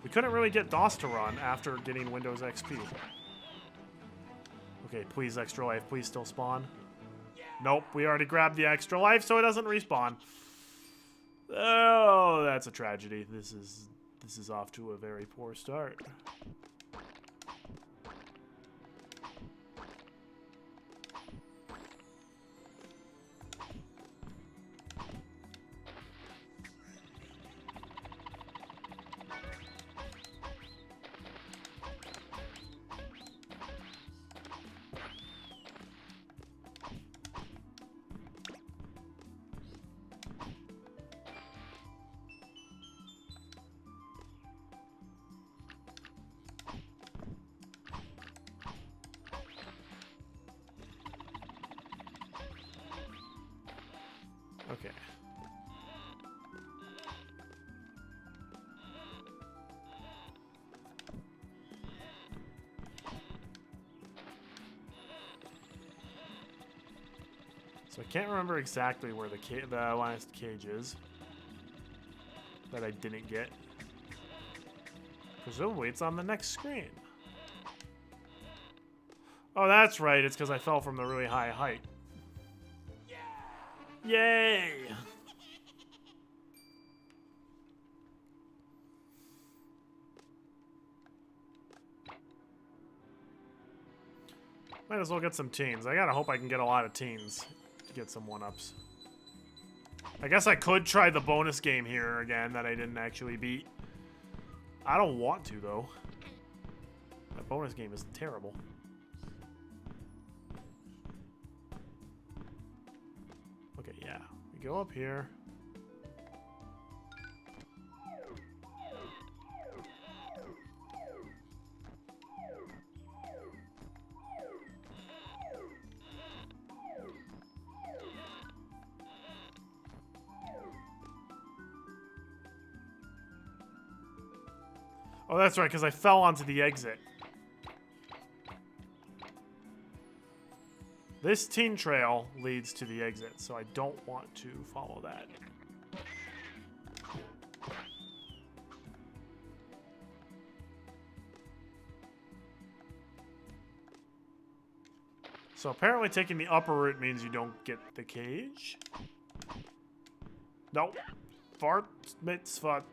we couldn't really get DOS to run after getting Windows XP. Okay, please, extra life. Please still spawn. Nope, we already grabbed the extra life, so it doesn't respawn. Oh, that's a tragedy. This is off to a very poor start. Okay. So I can't remember exactly where the last cage is that I didn't get. Presumably it's on the next screen. Oh, that's right. It's because I fell from the really high height. Yay! Might as well get some teens. I gotta hope I can get a lot of teens to get some one-ups. I guess I could try the bonus game here again that I didn't actually beat. I don't want to, though. That bonus game is terrible. Okay, yeah. We go up here. Oh, that's right, because I fell onto the exit. This teen trail leads to the exit, so I don't want to follow that. So apparently taking the upper route means you don't get the cage. Nope. Fart mitzvah.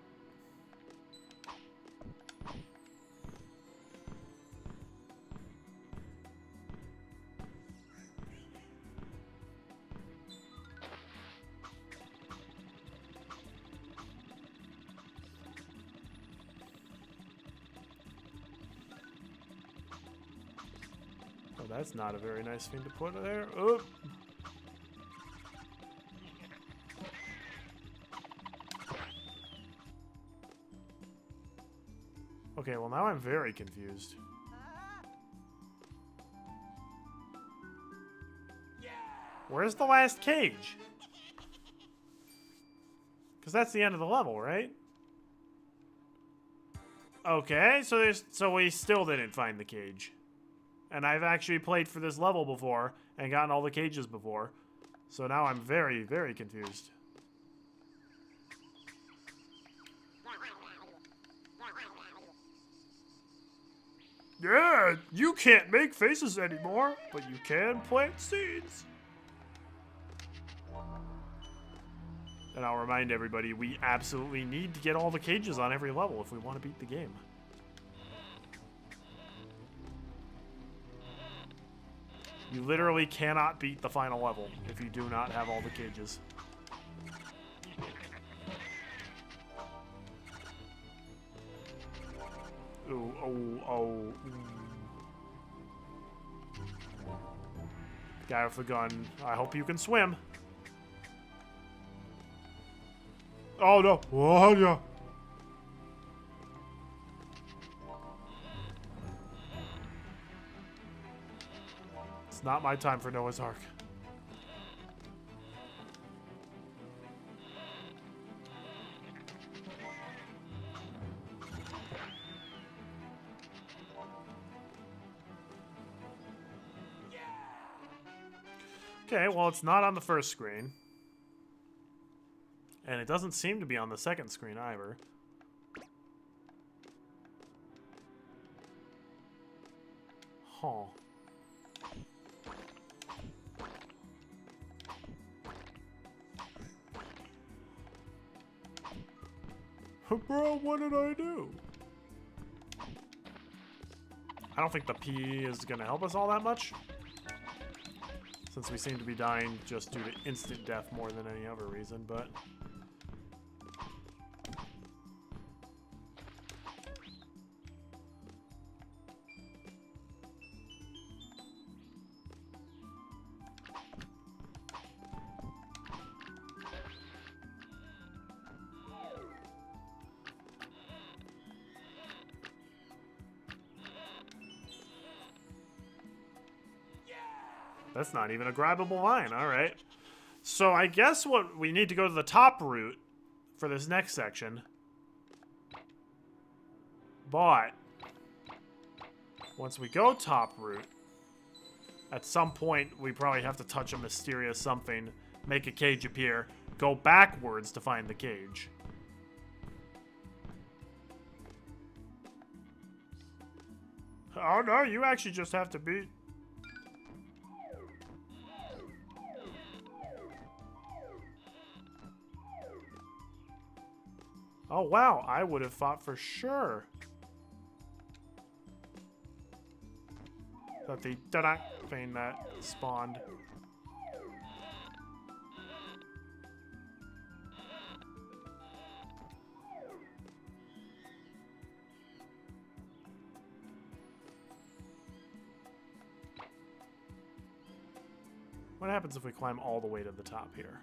That's not a very nice thing to put there. Oop. Okay, well now I'm very confused. Where's the last cage? Because that's the end of the level, right? Okay, so we still didn't find the cage. And I've actually played for this level before and gotten all the cages before. So now I'm very, very confused. Yeah, you can't make faces anymore, but you can plant seeds. And I'll remind everybody, we absolutely need to get all the cages on every level if we want to beat the game. You literally cannot beat the final level if you do not have all the cages. Ooh, oh, oh. Guy with the gun. I hope you can swim. Oh no. Oh yeah. It's not my time for Noah's Ark. Okay, well, it's not on the first screen. And it doesn't seem to be on the second screen either. Huh. Bro, what did I do? I don't think the P is going to help us all that much. Since we seem to be dying just due to instant death more than any other reason, but... That's not even a grabbable line, alright. So I guess what we need to go to the top route for this next section. But once we go top route, at some point we probably have to touch a mysterious something, make a cage appear, go backwards to find the cage. Oh no, you actually just have to beat... Oh wow, I would have thought for sure that the da-da thing that spawned. What happens if we climb all the way to the top here?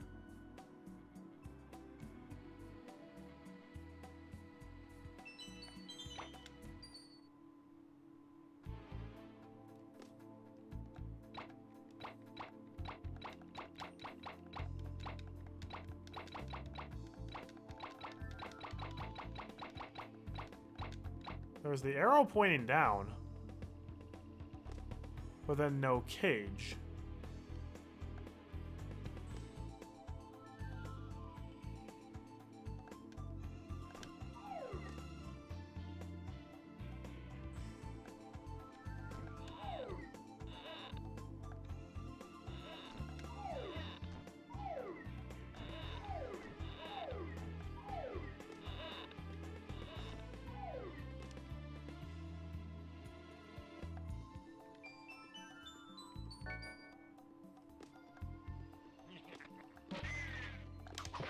There's the arrow pointing down, but then no cage.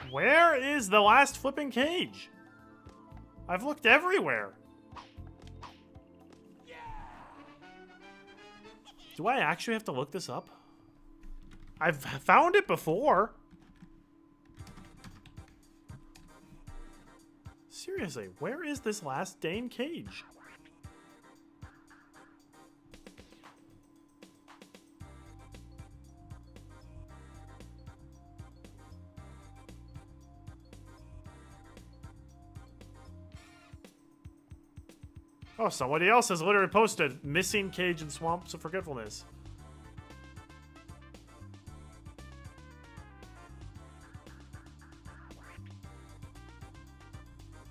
Where is the last flipping cage? I've looked everywhere. Do I actually have to look this up? I've found it before. Seriously, where is this last dang cage? Oh, somebody else has literally posted missing cage and swamps of forgetfulness.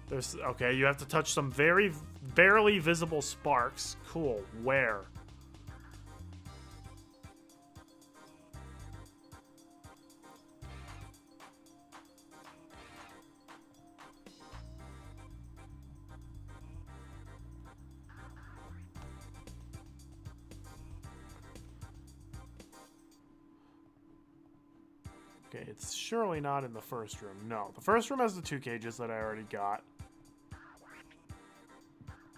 There's okay, you have to touch some very barely visible sparks. Cool. Where? Okay, it's surely not in the first room. No, the first room has the 2 cages that I already got.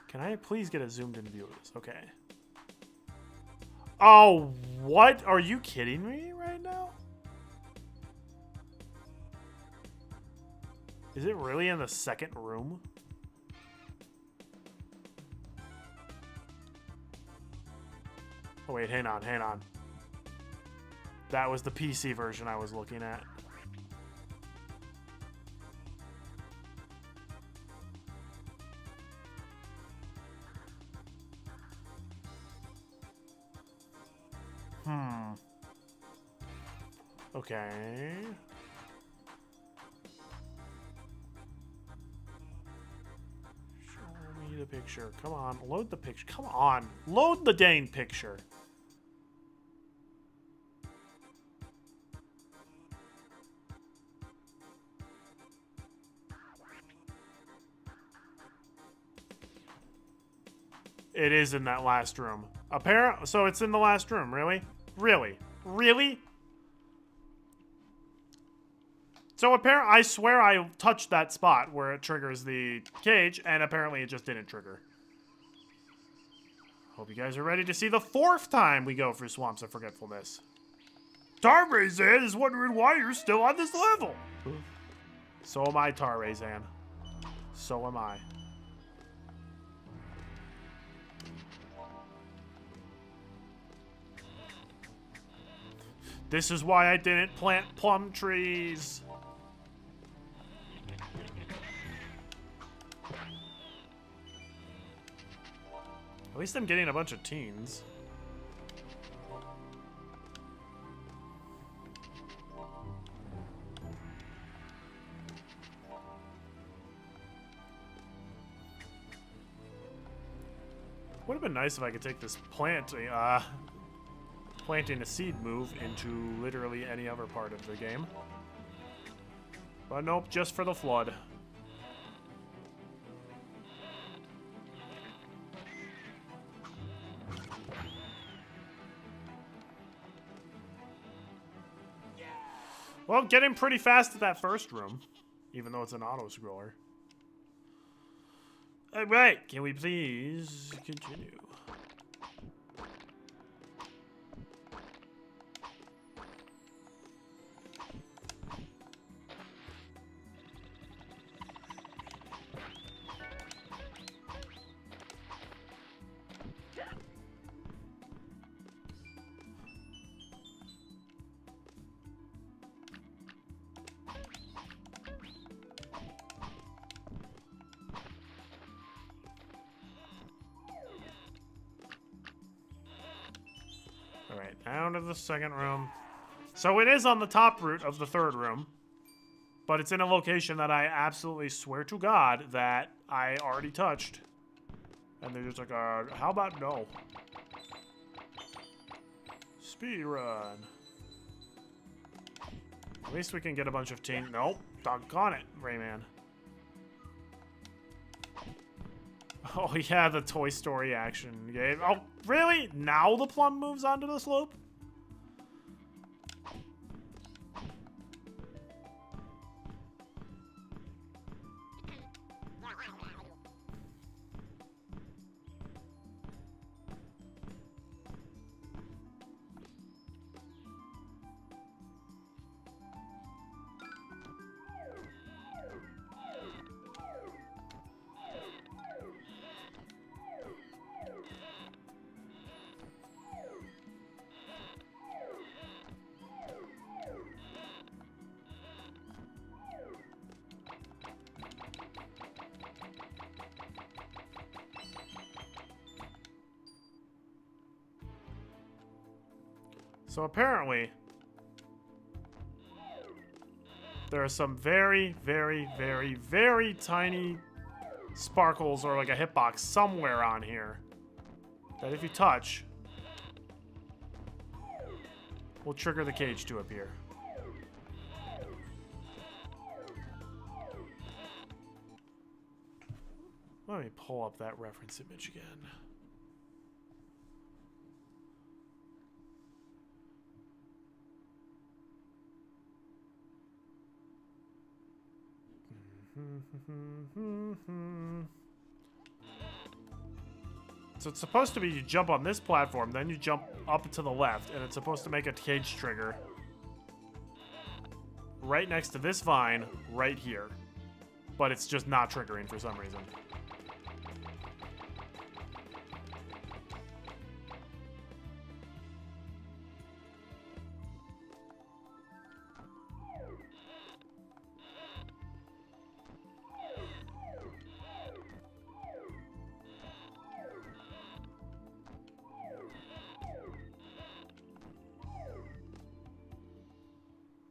Can I please get a zoomed in view of this? Okay. Oh, what? Are you kidding me right now? Is it really in the second room? Oh, wait, hang on, hang on. That was the PC version I was looking at. Okay. Show me the picture. Come on, load the picture. Come on, load the dang picture. It is in that last room. So it's in the last room, really? Really? Really? So apparently, I swear I touched that spot where it triggers the cage, and apparently it just didn't trigger. Hope you guys are ready to see the 4th time we go for Swamps of Forgetfulness. Tarzan is wondering why you're still on this level. So am I, Tarzan. So am I. This is why I didn't plant plum trees. At least I'm getting a bunch of teens. Would have been nice if I could take this planting a seed move into literally any other part of the game. But nope, just for the flood. Well, getting pretty fast at that first room, even though it's an auto-scroller. Alright, can we please continue? Alright, down to the second room. So it is on the top route of the third room. But it's in a location that I absolutely swear to God that I already touched. And they're just like, how about no? Speed run. At least we can get a bunch of team. Nope. Doggone it, Rayman. Oh yeah, the Toy Story action game. Oh, really? Now the plum moves onto the slope? So apparently, there are some very, very, very, very tiny sparkles or like a hitbox somewhere on here that if you touch, will trigger the cage to appear. Let me pull up that reference image again. So it's supposed to be you jump on this platform, then you jump up to the left, and it's supposed to make a cage trigger right next to this vine right here. But it's just not triggering for some reason.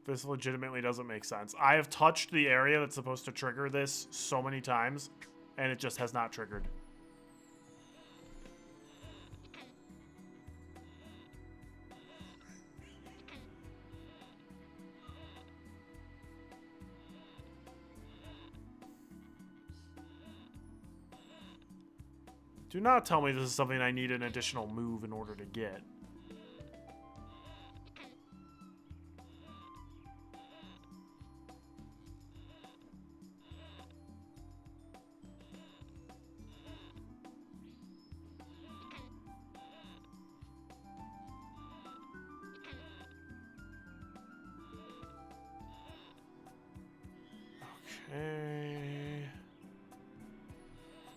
This legitimately doesn't make sense. I have touched the area that's supposed to trigger this so many times, and it just has not triggered. Do not tell me this is something I need an additional move in order to get. Okay.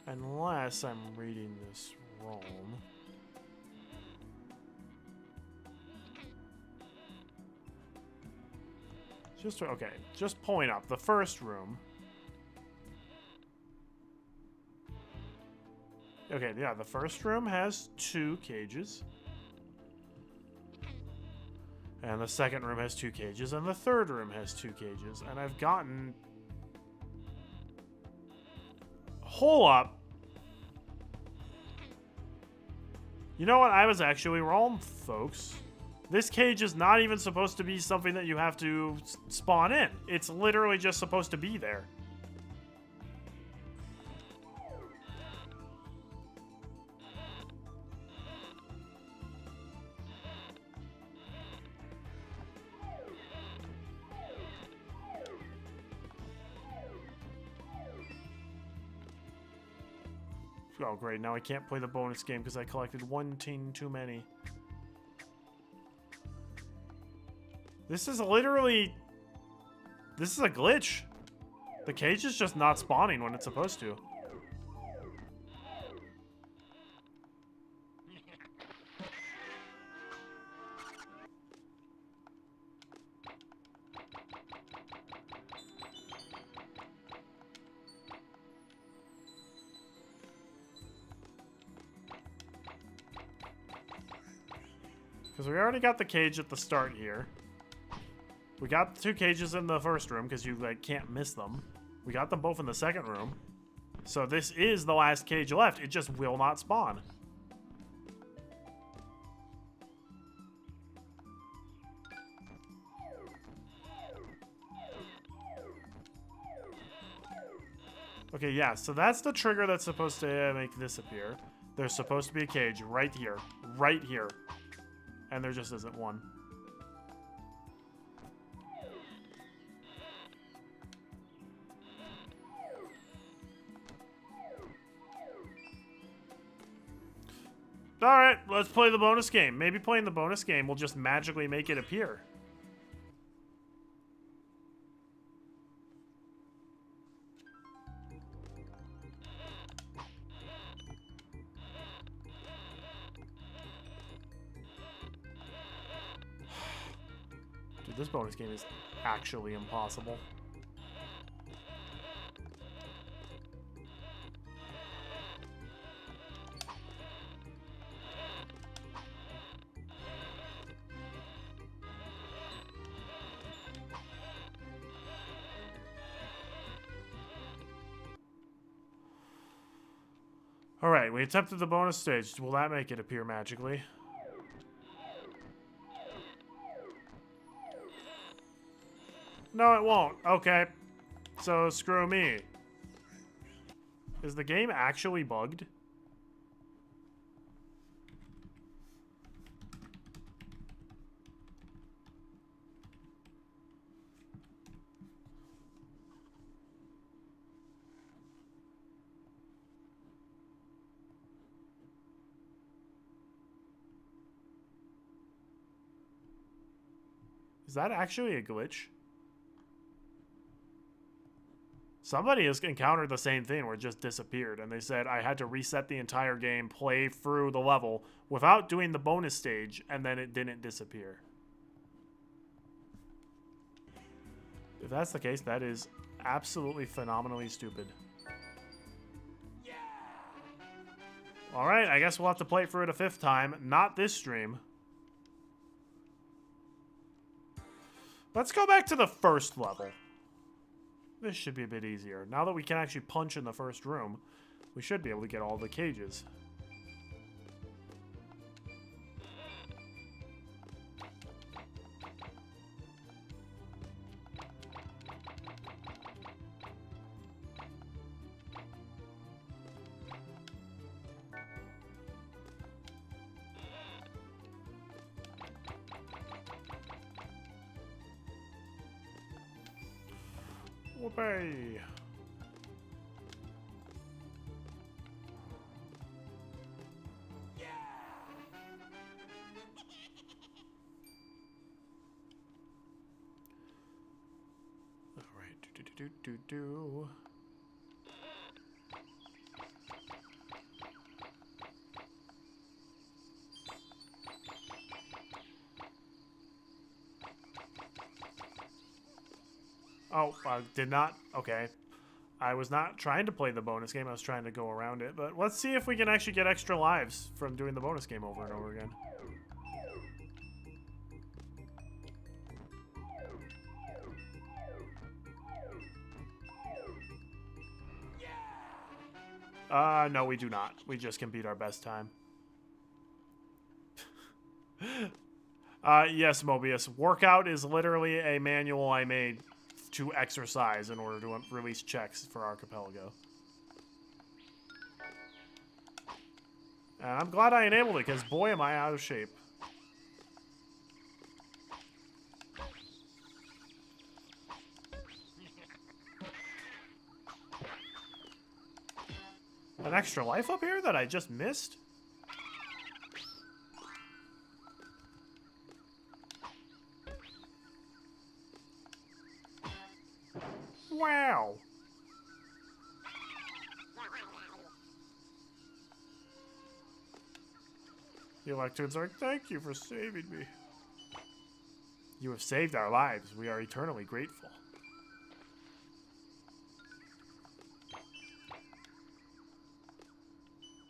Unless I'm reading this wrong. Just pulling up the first room. Okay, yeah, the first room has 2 cages. And the second room has 2 cages, and the third room has 2 cages. And I've gotten... Hold up. You know what? I was actually wrong, folks. This cage is not even supposed to be something that you have to spawn in. It's literally just supposed to be there. Oh, great. Now I can't play the bonus game because I collected 1 ting too many. This is literally... This is a glitch. The cage is just not spawning when it's supposed to. Because we already got the cage at the start here. We got the 2 cages in the first room because you like can't miss them. We got them both in the second room. So this is the last cage left. It just will not spawn. Okay, yeah, so that's the trigger that's supposed to make this appear. There's supposed to be a cage right here. Right here. And there just isn't one. Alright, let's play the bonus game. Maybe playing the bonus game will just magically make it appear. Dude, this bonus game is actually impossible. Alright, we attempted the bonus stage. Will that make it appear magically? No, it won't. Okay. So, screw me. Is the game actually bugged? Is that actually a glitch? Somebody has encountered the same thing where it just disappeared, and they said I had to reset the entire game, play through the level without doing the bonus stage, and then it didn't disappear. If that's the case, that is absolutely phenomenally stupid. Alright, I guess we'll have to play it through it a 5th time. Not this stream. Let's go back to the first level. This should be a bit easier. Now that we can actually punch in the first room, we should be able to get all the cages. Whoopee! Alright, do. Oh, I did not. Okay. I was not trying to play the bonus game. I was trying to go around it. But let's see if we can actually get extra lives from doing the bonus game over and over again. No, we do not. We just can beat our best time. Yes, Mobius. Workout is literally a manual I made to exercise in order to release checks for Archipelago. And I'm glad I enabled it, because boy am I out of shape. An extra life up here that I just missed? Wow. The Electoons are like, thank you for saving me. You have saved our lives. We are eternally grateful.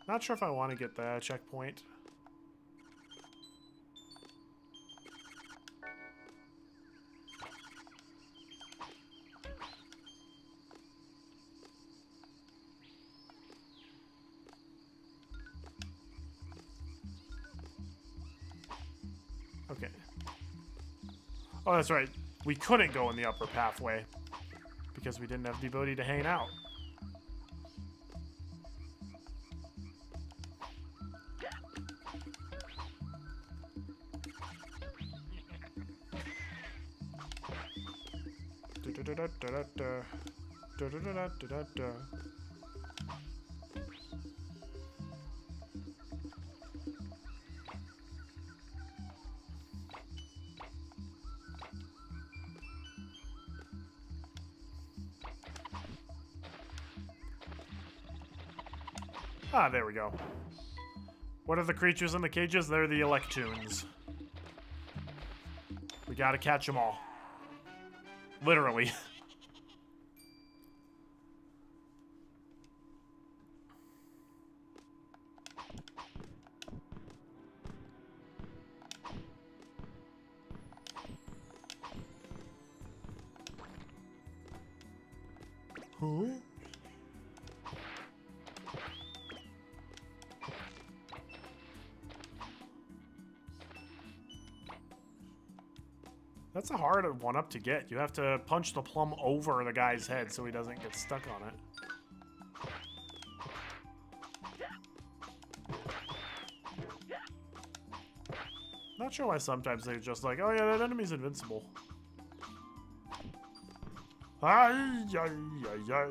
Not sure if I want to get the checkpoint. Okay. Oh, that's right. We couldn't go in the upper pathway because we didn't have the ability to hang out. Ah, there we go. What are the creatures in the cages? They're the Electoons. We gotta catch them all. Literally. Who? That's a hard one-up to get. You have to punch the plum over the guy's head so he doesn't get stuck on it. Not sure why sometimes they're just like, oh yeah, that enemy's invincible. Ay, ay, ay, ay.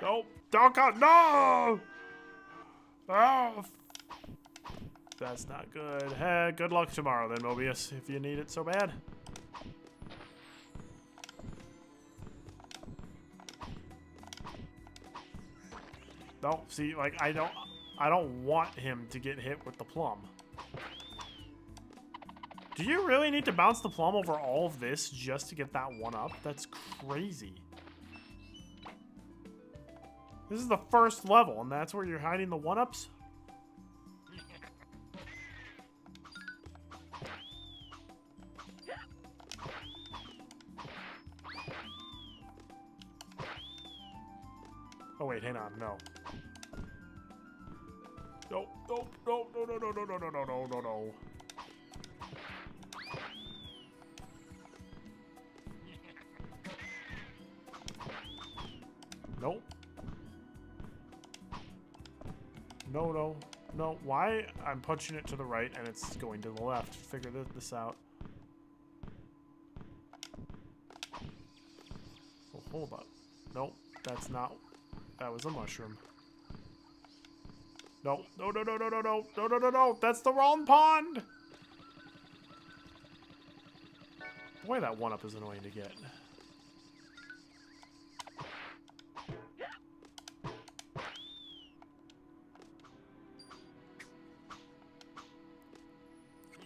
Nope, don't cut, no! Oh, that's not good. Hey, good luck tomorrow then, Mobius, if you need it so bad. No, see, like, I don't want him to get hit with the plum. Do you really need to bounce the plum over all of this just to get that one up? That's crazy. This is the first level, and that's where you're hiding the one-ups? Oh wait, hang on, no. No, no, no, no, no, no, no, no, no, no, no, no. Nope. No, no, no. Why? I'm punching it to the right and it's going to the left. Figure this out. Oh, hold up. Nope, that's not. That was a mushroom. No, no, no, no, no, no, no, no, no, no, no. That's the wrong pond. Boy, that one-up is annoying to get.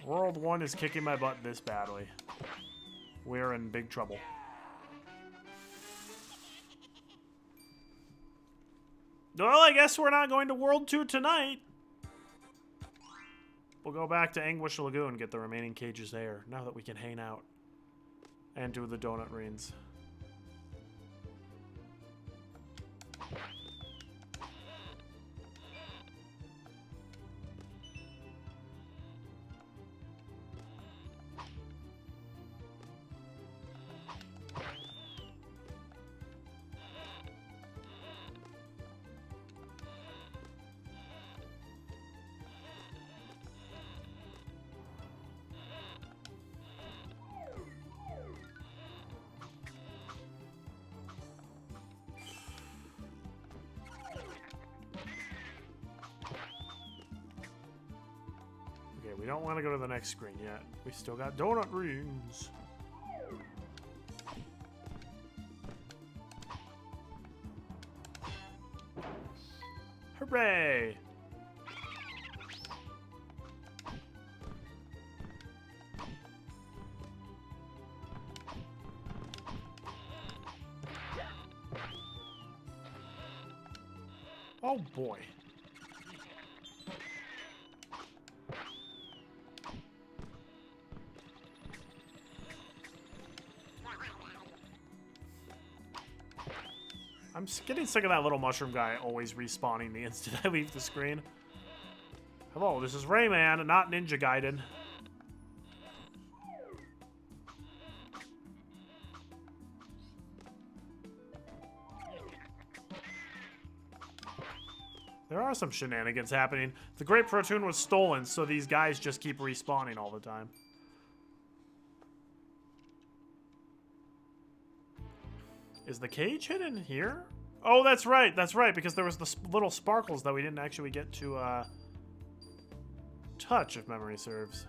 World 1 is kicking my butt this badly. We're in big trouble. Well, I guess we're not going to World 2 tonight. We'll go back to Anguish Lagoon and get the remaining cages there, now that we can hang out. And do the donut rings. Okay, we don't want to go to the next screen yet. We still got donut rings. Hooray! Oh boy. I'm getting sick of that little mushroom guy always respawning the instant I leave the screen. Hello, this is Rayman, not Ninja Gaiden. There are some shenanigans happening. The Great Protoon was stolen, so these guys just keep respawning all the time. Is the cage hidden here? Oh, that's right, because there was the little sparkles that we didn't actually get to touch, if memory serves.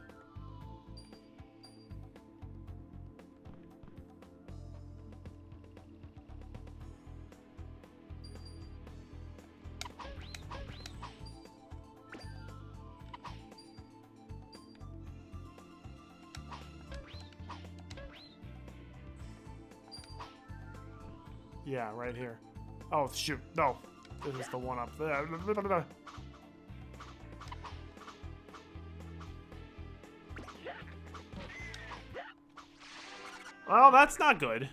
Yeah, right here. Oh, shoot. No. This is the one up there. Well, that's not good.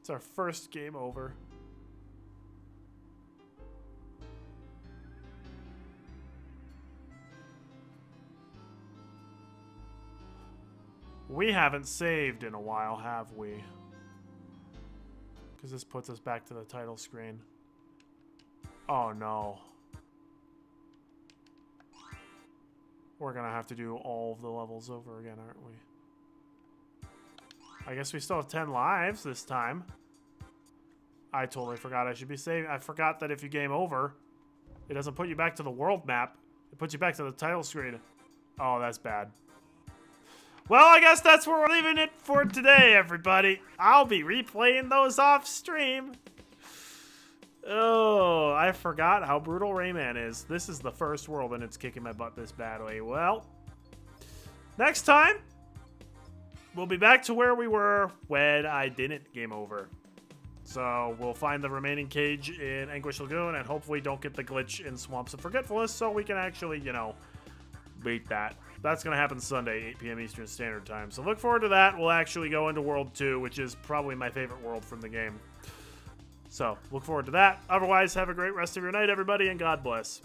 It's our first game over. We haven't saved in a while, have we? Because this puts us back to the title screen. Oh no. We're gonna have to do all of the levels over again, aren't we? I guess we still have 10 lives this time. I totally forgot I should be saving. I forgot that if you game over, it doesn't put you back to the world map. It puts you back to the title screen. Oh, that's bad. Well, I guess that's where we're leaving it for today, everybody. I'll be replaying those off stream. Oh, I forgot how brutal Rayman is. This is the first world and it's kicking my butt this badly. Well, next time, we'll be back to where we were when I didn't game over. So we'll find the remaining cage in Anguish Lagoon and hopefully don't get the glitch in Swamps of Forgetfulness so we can actually, you know, beat that. That's going to happen Sunday, 8 p.m. Eastern Standard Time. So look forward to that. We'll actually go into World 2, which is probably my favorite world from the game. So look forward to that. Otherwise, have a great rest of your night, everybody, and God bless.